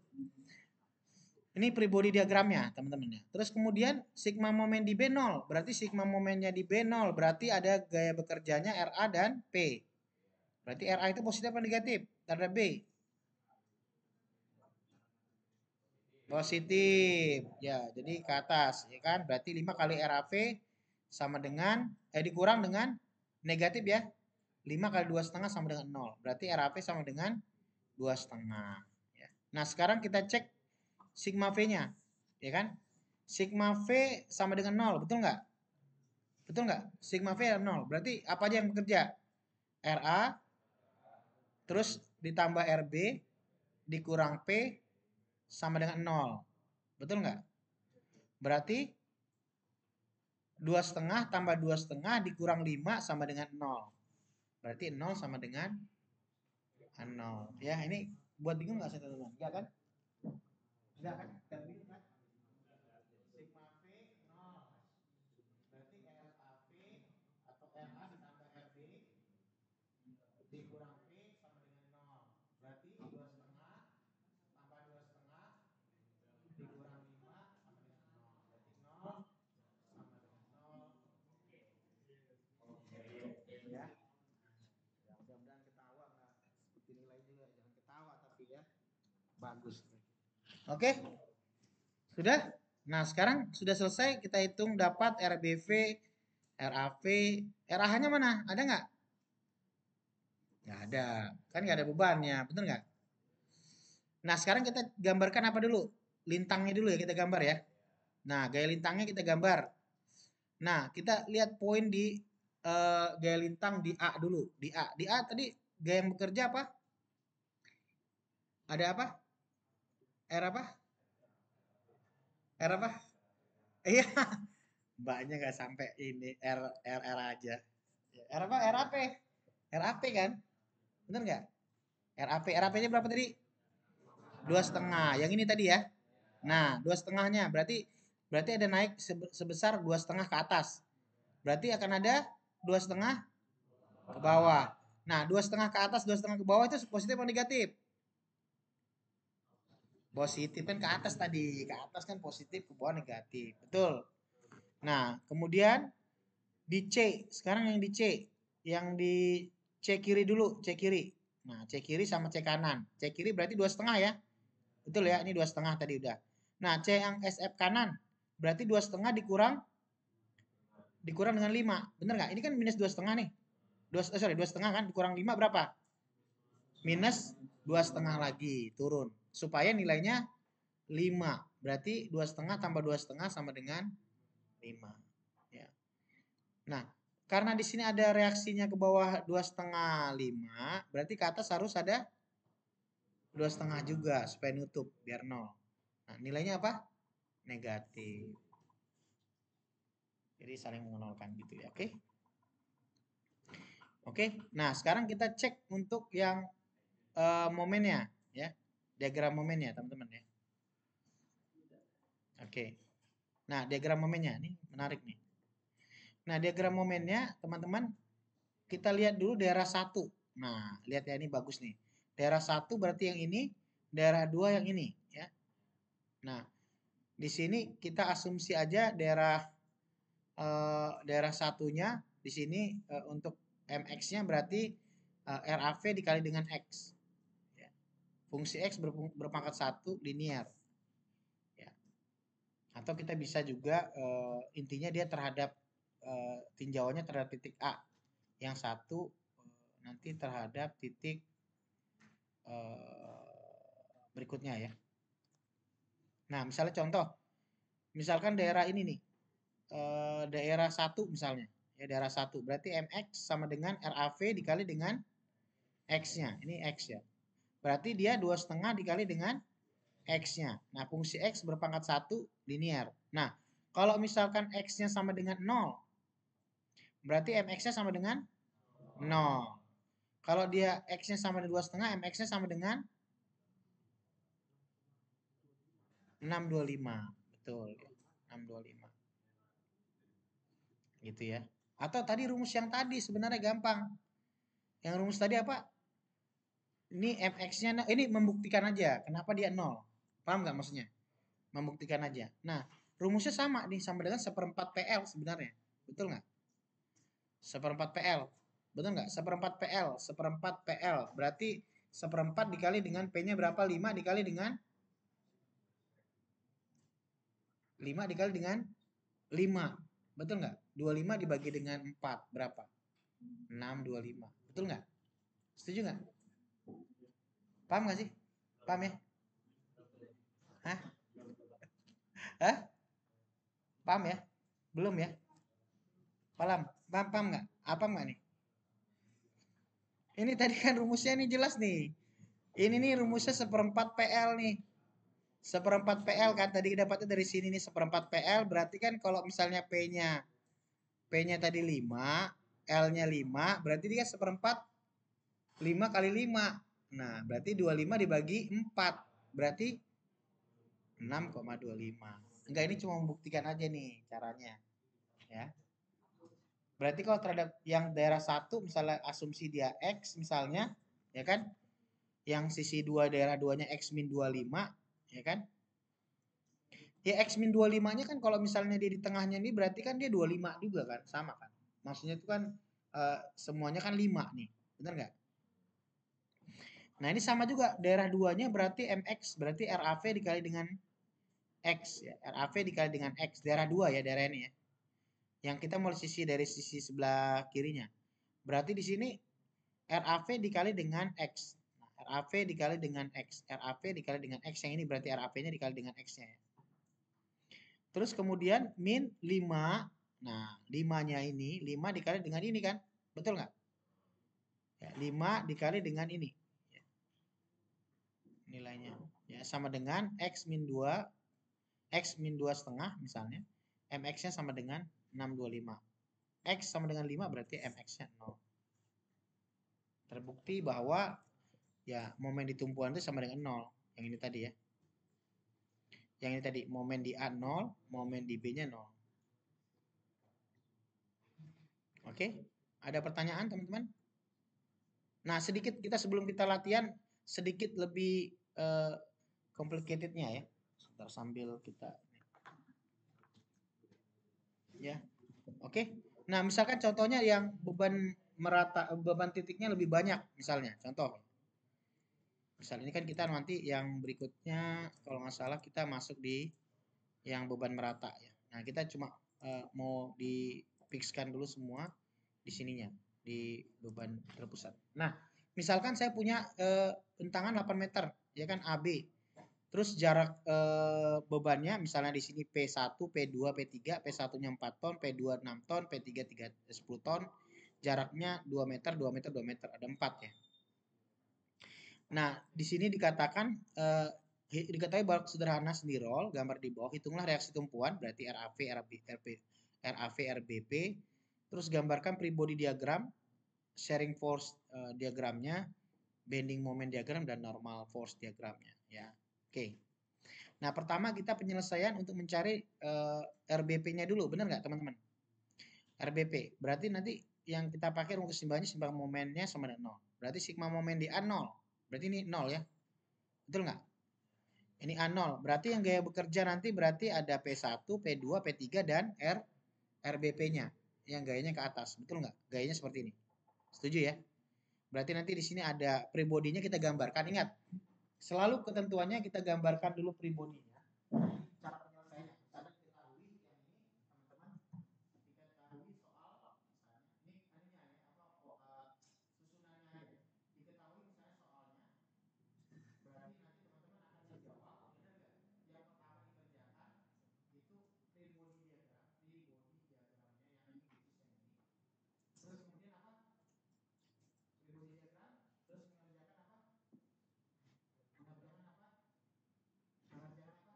Ini free body diagramnya, teman-teman ya. Terus kemudian sigma momen di B0. Berarti sigma momennya di B0. Berarti ada gaya bekerjanya RA dan P. Berarti RA itu positif atau negatif terhadap B? Positif. Ya, jadi ke atas, ya kan? Berarti 5 kali RAV sama dengan dikurang dengan negatif ya. 5 kali 2,5 sama dengan 0. Berarti RAV sama dengan 2,5. Ya. Nah, sekarang kita cek sigma V-nya. Ya kan? Sigma V sama dengan 0, betul nggak? Betul nggak? Sigma V adalah 0. Berarti apa aja yang bekerja? RA, terus ditambah RB, dikurang P, sama dengan 0. Betul nggak? Berarti 2,5 tambah 2,5 dikurang 5 sama dengan 0. Berarti 0 sama dengan 0. Ya, ini buat bingung nggak saya teman-teman? Enggak kan? Enggak kan? Enggak bingung kan? Sigma V 0. Berarti RAP atau RA ditambah RB dikurang P sama dengan 0. Berarti 2,5 tambah 2,5 dikurang 5 sama dengan 0. Berarti 0 sama dengan 0. Oke. Ya. Ya, mudah-mudahan ketawa nggak seperti nilai juga. Jangan ketawa tapi ya. Bagus. Oke. Sudah? Nah, sekarang sudah selesai kita hitung dapat RBV, RAV, RH-nya mana? Ada nggak? Nggak ada. Kan nggak ada bebannya, betul nggak? Nah, sekarang kita gambarkan apa dulu? Lintangnya dulu ya kita gambar ya. Nah, gaya lintangnya kita gambar. Nah, kita lihat poin di gaya lintang di A dulu. Di A. Di A tadi gaya yang bekerja apa? Ada apa? R apa? R apa? Iya, mbaknya nggak sampai ini R aja. R apa? RAP. RAP kan? Bener nggak? RAP. RAP-nya berapa tadi? 2,5. Yang ini tadi ya. Nah, 2,5-nya berarti berarti ada naik sebesar 2,5 ke atas. Berarti akan ada 2,5 ke bawah. Nah, 2,5 ke atas, 2,5 ke bawah itu positif atau negatif? Positif kan ke atas tadi. Ke atas kan positif, ke bawah negatif. Betul. Nah, kemudian di C. Sekarang yang di C. Yang di C kiri dulu, C kiri. Nah, C kiri sama C kanan. C kiri berarti 2,5 ya. Betul ya, ini 2,5 tadi udah. Nah, C yang SF kanan berarti 2,5 dikurang dengan 5. Bener nggak? Ini kan minus 2,5 nih. 2,5 kan dikurang 5 berapa? Minus 2,5 lagi turun. Supaya nilainya 5. Berarti 2,5 tambah 2,5 sama dengan 5. Ya. Nah, karena di sini ada reaksinya ke bawah 2,5 5, berarti ke atas harus ada 2,5 juga supaya nutup biar 0. Nah, nilainya apa? Negatif. Jadi saling mengenalkan gitu ya, oke? Oke. Nah, sekarang kita cek untuk yang momennya ya. Diagram momennya, teman-teman ya. Oke. Nah, diagram momennya ini menarik nih. Nah, diagram momennya, teman-teman, kita lihat dulu daerah 1. Nah, lihat ya ini bagus nih. Daerah 1 berarti yang ini, daerah 2 yang ini ya. Nah, di sini kita asumsi aja daerah satunya di sini untuk MX-nya berarti RAV dikali dengan X. Ya. Fungsi X berpangkat 1 linear. Ya. Atau kita bisa juga intinya dia terhadap tinjauannya terhadap titik A. Yang satu nanti terhadap titik berikutnya ya. Nah, misalnya contoh, misalkan daerah ini nih, daerah 1 misalnya, ya daerah 1 berarti MX sama dengan RAV dikali dengan X-nya, ini X ya. Berarti dia 2,5 dikali dengan X-nya. Nah, fungsi X berpangkat 1 linear. Nah, kalau misalkan X-nya sama dengan 0, berarti MX-nya sama dengan 0. Kalau dia X-nya sama dengan 2,5, MX-nya sama dengan 625. Betul. 625. Gitu ya. Atau tadi rumus yang tadi sebenarnya gampang. Yang rumus tadi apa? Ini MX-nya, ini membuktikan aja. Kenapa dia 0? Paham nggak maksudnya? Membuktikan aja. Nah, rumusnya sama nih, sama dengan seperempat PL sebenarnya. Betul nggak? Seperempat PL. Betul nggak? Seperempat PL. Seperempat PL. Berarti seperempat dikali dengan P-nya berapa? 5 dikali dengan 5 dikali dengan 5. Betul nggak? 25 dibagi dengan 4. Berapa? 625. Betul nggak? Setuju nggak? Paham nggak sih? Paham ya? Hah? Hah? Paham ya? Belum ya? Paham? Paham, paham nggak? Apa nggak nih? Ini tadi kan rumusnya nih jelas nih. Ini nih rumusnya seperempat PL nih. Seperempat PL kan tadi dapatnya dari sini nih seperempat PL. Berarti kan kalau misalnya P-nya tadi 5, L-nya 5, berarti dia seperempat 5 kali 5. Nah, berarti 25 dibagi 4. Berarti 6,25. Enggak, ini cuma membuktikan aja nih caranya. Ya. Berarti kalau terhadap yang daerah satu, misalnya asumsi dia X misalnya, ya kan? Yang sisi 2 daerah 2-nya X min 25, ya kan? Ya X min 25-nya kan kalau misalnya dia di tengahnya ini berarti kan dia 25 juga kan? Sama kan? Maksudnya itu kan semuanya kan 5 nih. Benar nggak? Nah ini sama juga. Daerah 2-nya berarti MX. Berarti RAV dikali dengan X. Ya. RAV dikali dengan X. Daerah 2 ya daerah ini ya. Yang kita mau sisi dari sisi sebelah kirinya. Berarti di sini RAV dikali dengan X. Nah, RAV dikali dengan X. RAV dikali dengan X. Yang ini berarti RAV-nya dikali dengan X-nya ya. Terus kemudian min 5. Nah, 5-nya ini, 5 dikali dengan ini kan? Betul nggak? Ya, 5 dikali dengan ini. Ya, nilainya. Ya, sama dengan X min 2. X min 2 setengah misalnya. MX-nya sama dengan 625. X sama dengan 5 berarti MX-nya 0. Terbukti bahwa ya momen di tumpuan itu sama dengan 0. Yang ini tadi ya. Yang ini tadi momen di A 0, momen di B-nya 0. Oke? Ada pertanyaan teman-teman? Nah, sedikit kita sebelum kita latihan sedikit lebih complicatednya ya. Sebentar sambil kita ya. Oke. Nah, misalkan contohnya yang beban merata beban titiknya lebih banyak misalnya. Contoh. Misal ini kan kita nanti yang berikutnya kalau nggak salah kita masuk di yang beban merata ya. Nah, kita cuma mau difixkan dulu semua di sininya, di beban terpusat. Nah, misalkan saya punya bentangan 8 meter, ya kan AB. Terus jarak bebannya misalnya di sini P1, P2, P3, P1-nya 4 ton, P2 6 ton, P3 10 ton. Jaraknya 2 meter, 2 meter, 2 meter, ada 4 ya. Nah, di sini dikatakan diketahui bahwa sederhana sendirol, gambar di bawah, hitunglah reaksi tumpuan, berarti RAV, RAV, RBP, terus gambarkan free body diagram, sharing force diagramnya, bending moment diagram, dan normal force diagramnya. Ya, oke. Nah, pertama kita penyelesaian untuk mencari RBP-nya dulu, benar nggak teman-teman? RBP, berarti nanti yang kita pakai rumus keseimbangannya seimbang momennya sama dengan 0. Berarti sigma momen di A 0. Berarti ini 0 ya. Betul nggak? Ini A0. Berarti yang gaya bekerja nanti berarti ada P1, P2, P3, dan RBP-nya. Yang gayanya ke atas. Betul nggak? Gayanya seperti ini. Setuju ya? Berarti nanti di sini ada pribodinya kita gambarkan. Ingat, selalu ketentuannya kita gambarkan dulu pribodinya. Cara penyelesaiannya. Karena diketahui yang ini, teman-teman, diketahui soal, misalnya, ini anunya ya, apa, susunannya aja. Diketahui misalnya soalnya, berarti nanti teman-teman akan menjawab, benar nggak? Yang pertama dikerjakan itu free body diagramnya yang ini which is yang ini. Terus kemudian apa? Free body diagram, terus mengerjakan apa? Mengerjakan apa? Mengerjakan apa?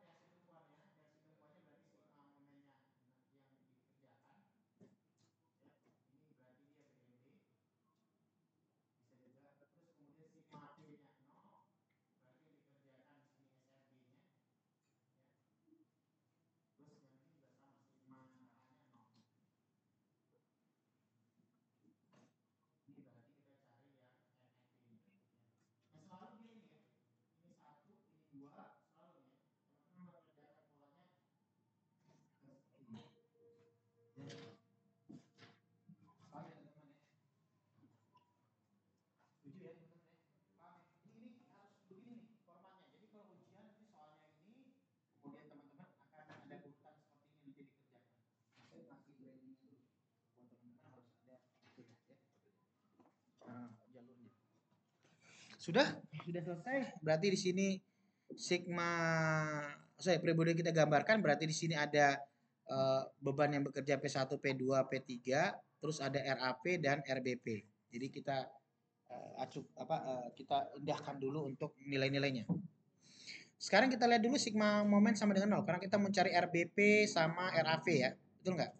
Sudah selesai. Berarti di sini sigma periode kita gambarkan berarti di sini ada beban yang bekerja P1, P2, P3, terus ada RAP dan RBP. Jadi kita kita indahkan dulu untuk nilai-nilainya. Sekarang kita lihat dulu sigma momen sama dengan 0 karena kita mencari RBP sama RAV ya. Betul nggak?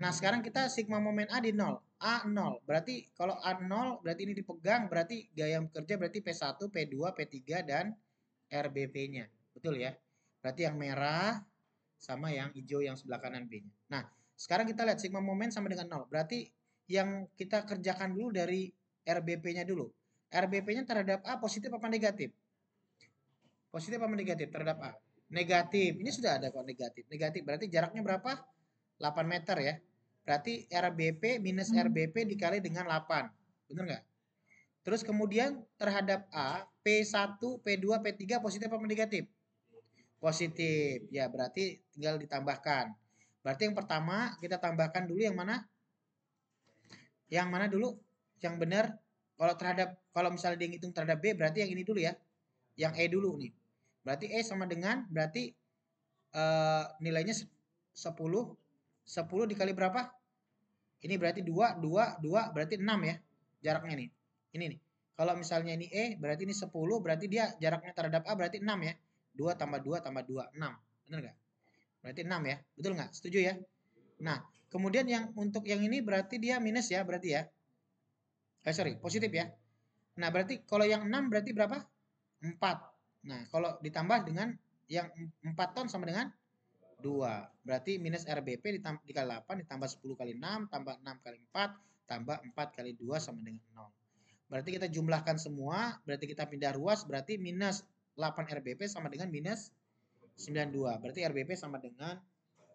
Nah, sekarang kita sigma momen A di 0. A 0. Berarti kalau A 0 berarti ini dipegang, berarti gaya bekerja berarti P1, P2, P3 dan RBP-nya. Betul ya? Berarti yang merah sama yang hijau yang sebelah kanan B-nya. Nah, sekarang kita lihat sigma momen sama dengan 0. Berarti yang kita kerjakan dulu dari RBP-nya dulu. RBP-nya terhadap A positif apa negatif? Positif apa negatif terhadap A? Negatif. Ini sudah ada kok negatif. Negatif berarti jaraknya berapa? 8 meter ya. Berarti RBP minus RBP dikali dengan 8. Benar nggak? Terus kemudian terhadap A, P1, P2, P3 positif apa negatif? Positif. Ya, berarti tinggal ditambahkan. Berarti yang pertama kita tambahkan dulu yang mana? Yang mana dulu? Yang benar. Kalau misalnya dia ngitung terhadap B, berarti yang ini dulu ya. Yang E dulu nih. Berarti E sama dengan berarti nilainya 10. 10 dikali berapa? Ini berarti 2, 2, 2 berarti 6 ya jaraknya nih. Ini nih. Kalau misalnya ini E berarti ini 10 berarti dia jaraknya terhadap A berarti 6 ya. 2 tambah 2 tambah 2, 6. Benar nggak? Berarti 6 ya. Betul nggak? Setuju ya? Nah, kemudian yang untuk yang ini berarti dia minus ya berarti ya. Sorry, positif ya. Nah, berarti kalau yang 6 berarti berapa? 4. Nah, kalau ditambah dengan yang 4 ton sama dengan 2. Berarti minus RBP dikali 8 ditambah 10 kali 6 tambah 6 kali 4 tambah 4 kali 2 sama dengan 0. Berarti kita jumlahkan semua, berarti kita pindah ruas, berarti minus 8 RBP sama dengan minus 92. Berarti RBP sama dengan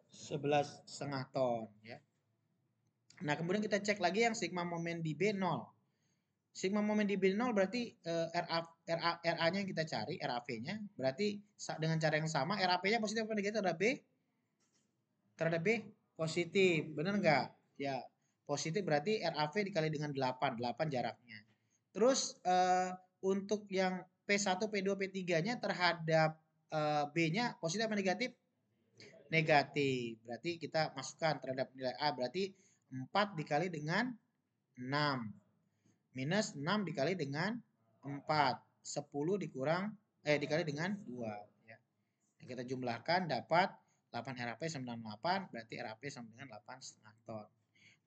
11,5 ton ya. Nah, kemudian kita cek lagi yang sigma momen di B 0. Sigma momen di B 0 berarti RA-nya yang kita cari, RAV-nya. Berarti dengan cara yang sama, RAP-nya positif apa negatif terhadap B? Terhadap B positif, benar nggak? Ya, positif berarti RAV dikali dengan 8, 8 jaraknya. Terus untuk yang P1, P2, P3-nya terhadap B-nya positif apa negatif? Negatif. Berarti kita masukkan terhadap nilai A berarti 4 dikali dengan 6. Minus 6 dikali dengan 4. 10 dikali dengan 2 ya. Kita jumlahkan dapat 8 RAP sama dengan 8, berarti RAP sama dengan 8,5 ton.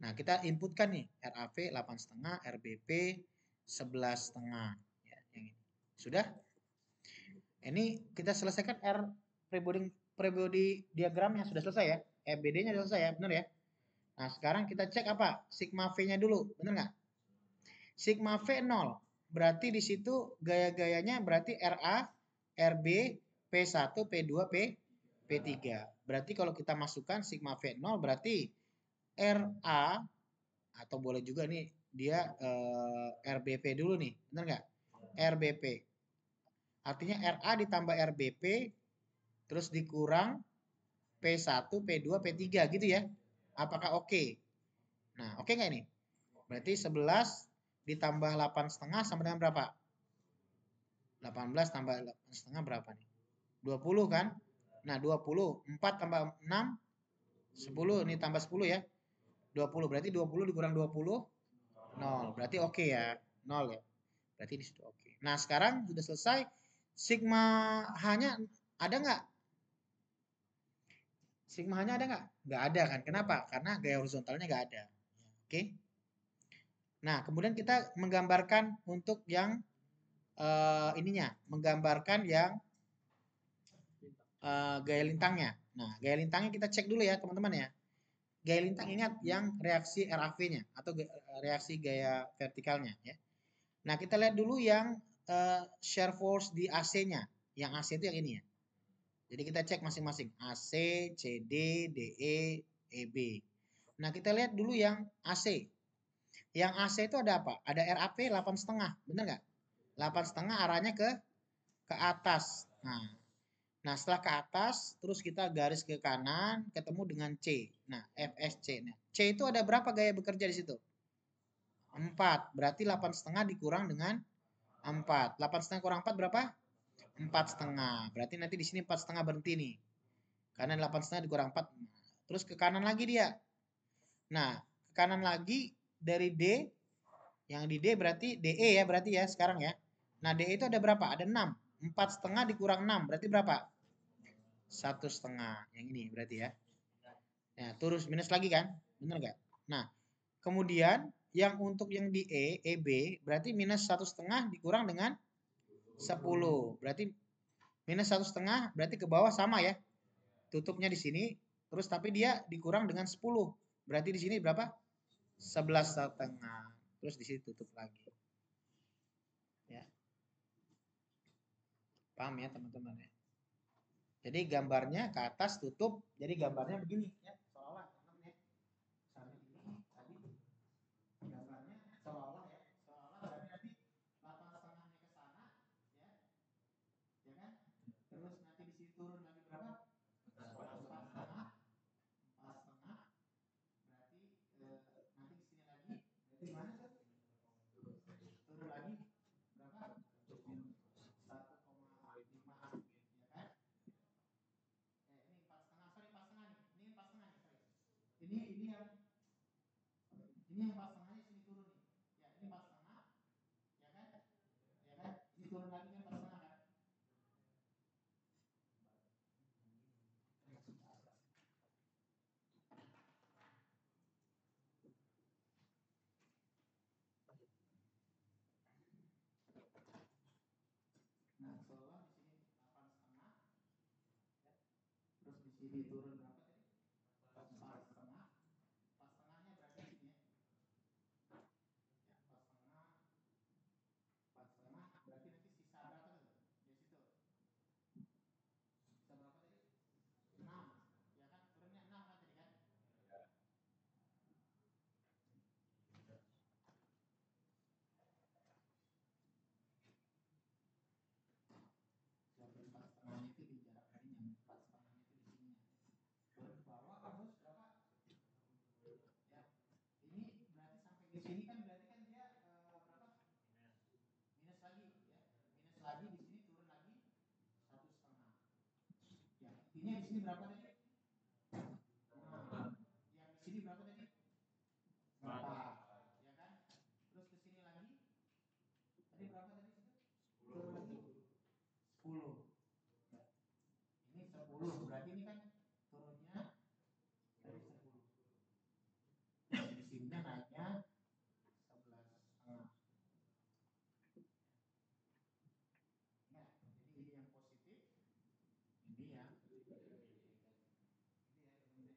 Nah, kita inputkan nih, RAV 8,5, RBP 11,5. Ya, yang ini. Sudah? Ini kita selesaikan pre-body diagramnya sudah selesai ya. FBD-nya sudah selesai ya, benar ya? Nah, sekarang kita cek apa? Sigma V-nya dulu, benar nggak? Sigma V 0. Berarti di situ gaya-gayanya berarti RA, RB, P1, P2, P3. Berarti kalau kita masukkan sigma V0 berarti RA atau boleh juga nih dia RBP dulu nih. Benar nggak? RBP. Artinya RA ditambah RBP terus dikurang P1, P2, P3 gitu ya. Apakah oke? Nah, oke nggak ini? Berarti 11 ditambah 8,5 sama dengan berapa? 18 tambah 8,5 berapa nih? 20 kan? Nah, 20. 4 tambah 6, 10. Ini tambah 10 ya. 20. Berarti 20 dikurang 20, 0. Berarti oke ya. 0 ya. Berarti di situ oke. Nah, sekarang sudah selesai. Sigma H-nya ada nggak? Sigma H-nya ada nggak? Nggak ada kan? Kenapa? Karena gaya horizontalnya nggak ada. Oke. Nah, kemudian kita menggambarkan untuk yang ininya. Menggambarkan yang gaya lintangnya. Nah, gaya lintangnya kita cek dulu ya teman-teman ya. Gaya lintang ingat yang reaksi RAV-nya atau reaksi gaya vertikalnya ya. Nah, kita lihat dulu yang shear force di AC-nya. Yang AC itu yang ini ya. Jadi kita cek masing-masing AC, CD, DE, EB. Nah, kita lihat dulu yang AC. Yang AC itu ada apa? Ada RAP 8,5, benar nggak? 8,5 arahnya ke atas. Nah, Nah, setelah ke atas, terus kita garis ke kanan, ketemu dengan C. Nah, FSC. Nah, C itu ada berapa gaya bekerja di situ? 4. Berarti 8,5 dikurang dengan 4. 8,5 kurang 4 berapa? 4,5. Berarti nanti di sini 4,5 berhenti nih. Karena 8,5 dikurang 4. Terus ke kanan lagi dia. Nah, ke kanan lagi dari D. Yang di D berarti DE ya berarti ya sekarang ya. Nah, DE itu ada berapa? Ada 6. 4,5 dikurang 6. Berarti berapa? 1,5. Yang ini berarti ya. Nah, terus minus lagi kan? Bener nggak? Nah, kemudian yang untuk yang di EB berarti minus 1,5 dikurang dengan 10. Berarti minus 1,5 berarti ke bawah sama ya. Tutupnya di sini. Terus tapi dia dikurang dengan 10. Berarti di sini berapa? 11,5. Terus di sini tutup lagi. Ya. Paham ya teman-teman ya? Jadi gambarnya ke atas tutup. Jadi gambarnya begini ya. Seolah-olah teman-teman ya. Misalnya ini tadi gambarnya seolah-olah ya. Seolah-olah berarti nanti 8,5-nya ke sana ya. Ya kan? Terus nanti di sini turun lagi berapa? 4,5. 4,5. Berarti nanti di sini lagi. Berarti mana tuh? Turun lagi berapa? 1,5 ya kan? Ini 4,5 sorry 4,5 nih. Ini 4,5 nih sorry. Ini yang 4,5-nya sini turun nih. Ya ini 4,5 ya kan? Ya kan? Ini turun lagi kan 4,5 kan? Nah seolah di sini 8,5 ya. Terus di sini turun berapa tadi? 4,5. 4,5-nya berarti di sini ya. Ya 4,5 4,5 berarti nanti sisa berapa tuh? Di situ. Sisa berapa tadi? 6. Ya kan? Turunnya 6 kan tadi kan? Berarti 4,5-nya itu di jarak tadinya. 4,5-nya itu di sininya. Turun ke bawah terus berapa? Ya. Ini berarti sampai di sini kan berarti kan dia berapa? Minus lagi ya. Minus lagi di sini turun lagi 1,5. Ya, intinya di sini berapa tadi? 6. Yang di sini berapa tadi? 4. Ya kan? Terus ke sini lagi. Tadi berapa tadi situ? Turun lagi 10. Ya. Ini 10. Berarti ini kan turunnya dari 10. Terus di sininya naiknya 11,5. Ya, jadi ini yang positif, ini yang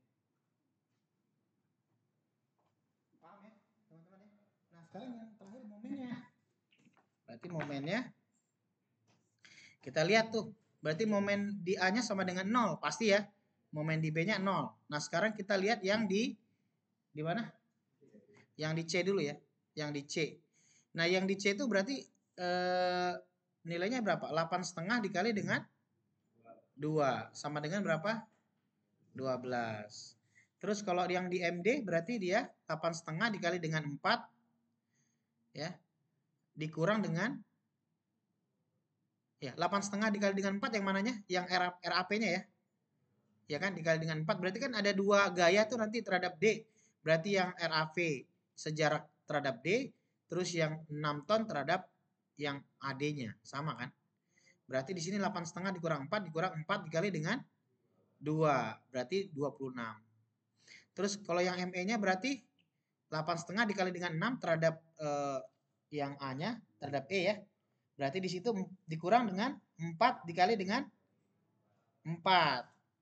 paham ya teman-teman ya. Nah sekarang yang terakhir momennya. Berarti momennya kita lihat tuh. Berarti momen di A-nya sama dengan 0 pasti ya. Momen di B-nya 0. Nah sekarang kita lihat yang di mana? Yang di C dulu ya. Yang di C. Nah yang di C itu berarti nilainya berapa? 8,5 dikali dengan 2 sama dengan berapa? 12. Terus kalau yang di MD berarti dia 8,5 dikali dengan 4 ya, dikurang dengan ya 8,5 dikali dengan 4 yang mananya? Yang RAP-nya ya. Ya kan dikali dengan 4 berarti kan ada dua gaya tuh nanti terhadap D. Berarti yang RAV sejarak terhadap D, terus yang 6 ton terhadap yang AD-nya. Sama kan? Berarti di sini 8,5 dikurang 4 dikurang 4 dikali dengan 2, berarti 26. Terus kalau yang ME-nya berarti 8,5 dikali dengan 6 terhadap yang A-nya terhadap E ya. Berarti di situ dikurang dengan 4 dikali dengan 4.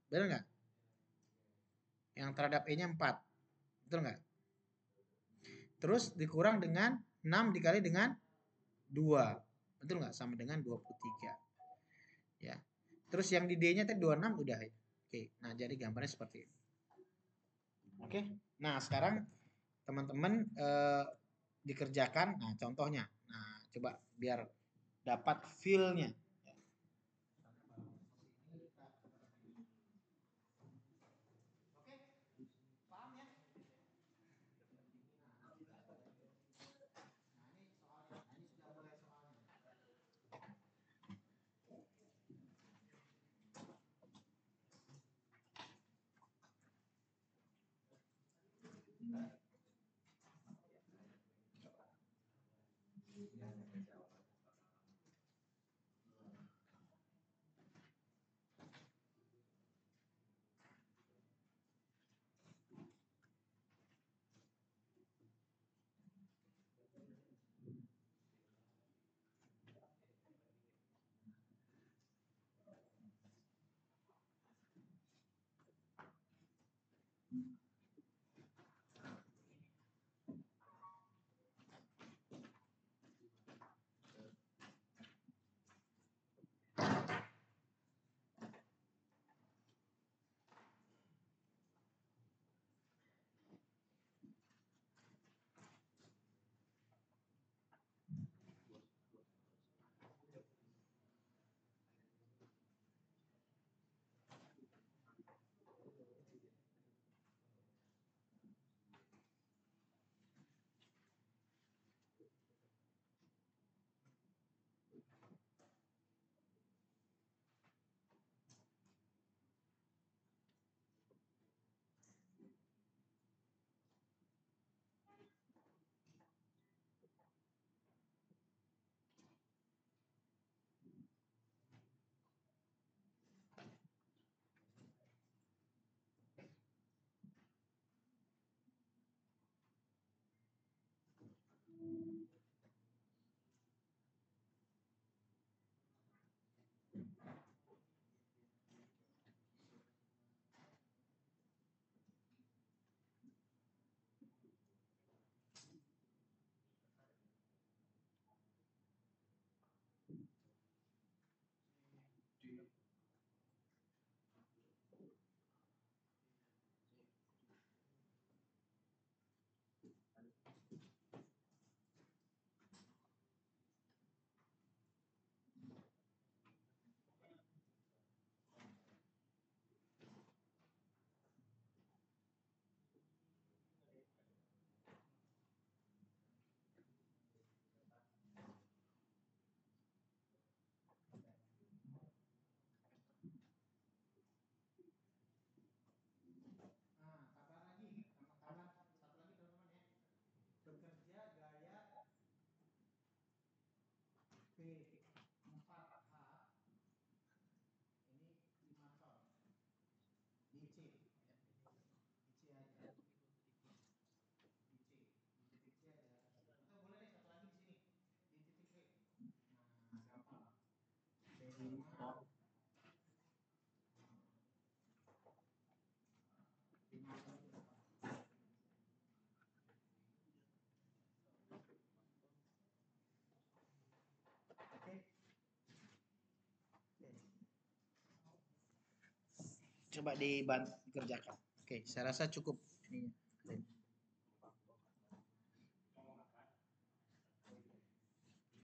Benar nggak? Yang terhadap E-nya 4. Betul nggak? Terus dikurang dengan 6 dikali dengan 2. Betul nggak? Sama dengan 23. Ya. Terus yang di D-nya tadi 26 udah ya. Oke. Nah, jadi gambarnya seperti ini. Oke. Nah, sekarang teman-teman dikerjakan. Nah, contohnya. Nah, coba biar dapat feel-nya. Nah, tambah lagi teman-teman, satu lagi teman-teman ya. Bekerja gaya P4H ini 5 ton. Di C. Di C aja. Di C. Di titik C aja. Atau boleh deh satu lagi di sini. Di titik B. Nah, gampang. P5 5 ton. Oke. Coba dibantu dikerjakan. Oke, saya rasa cukup ini.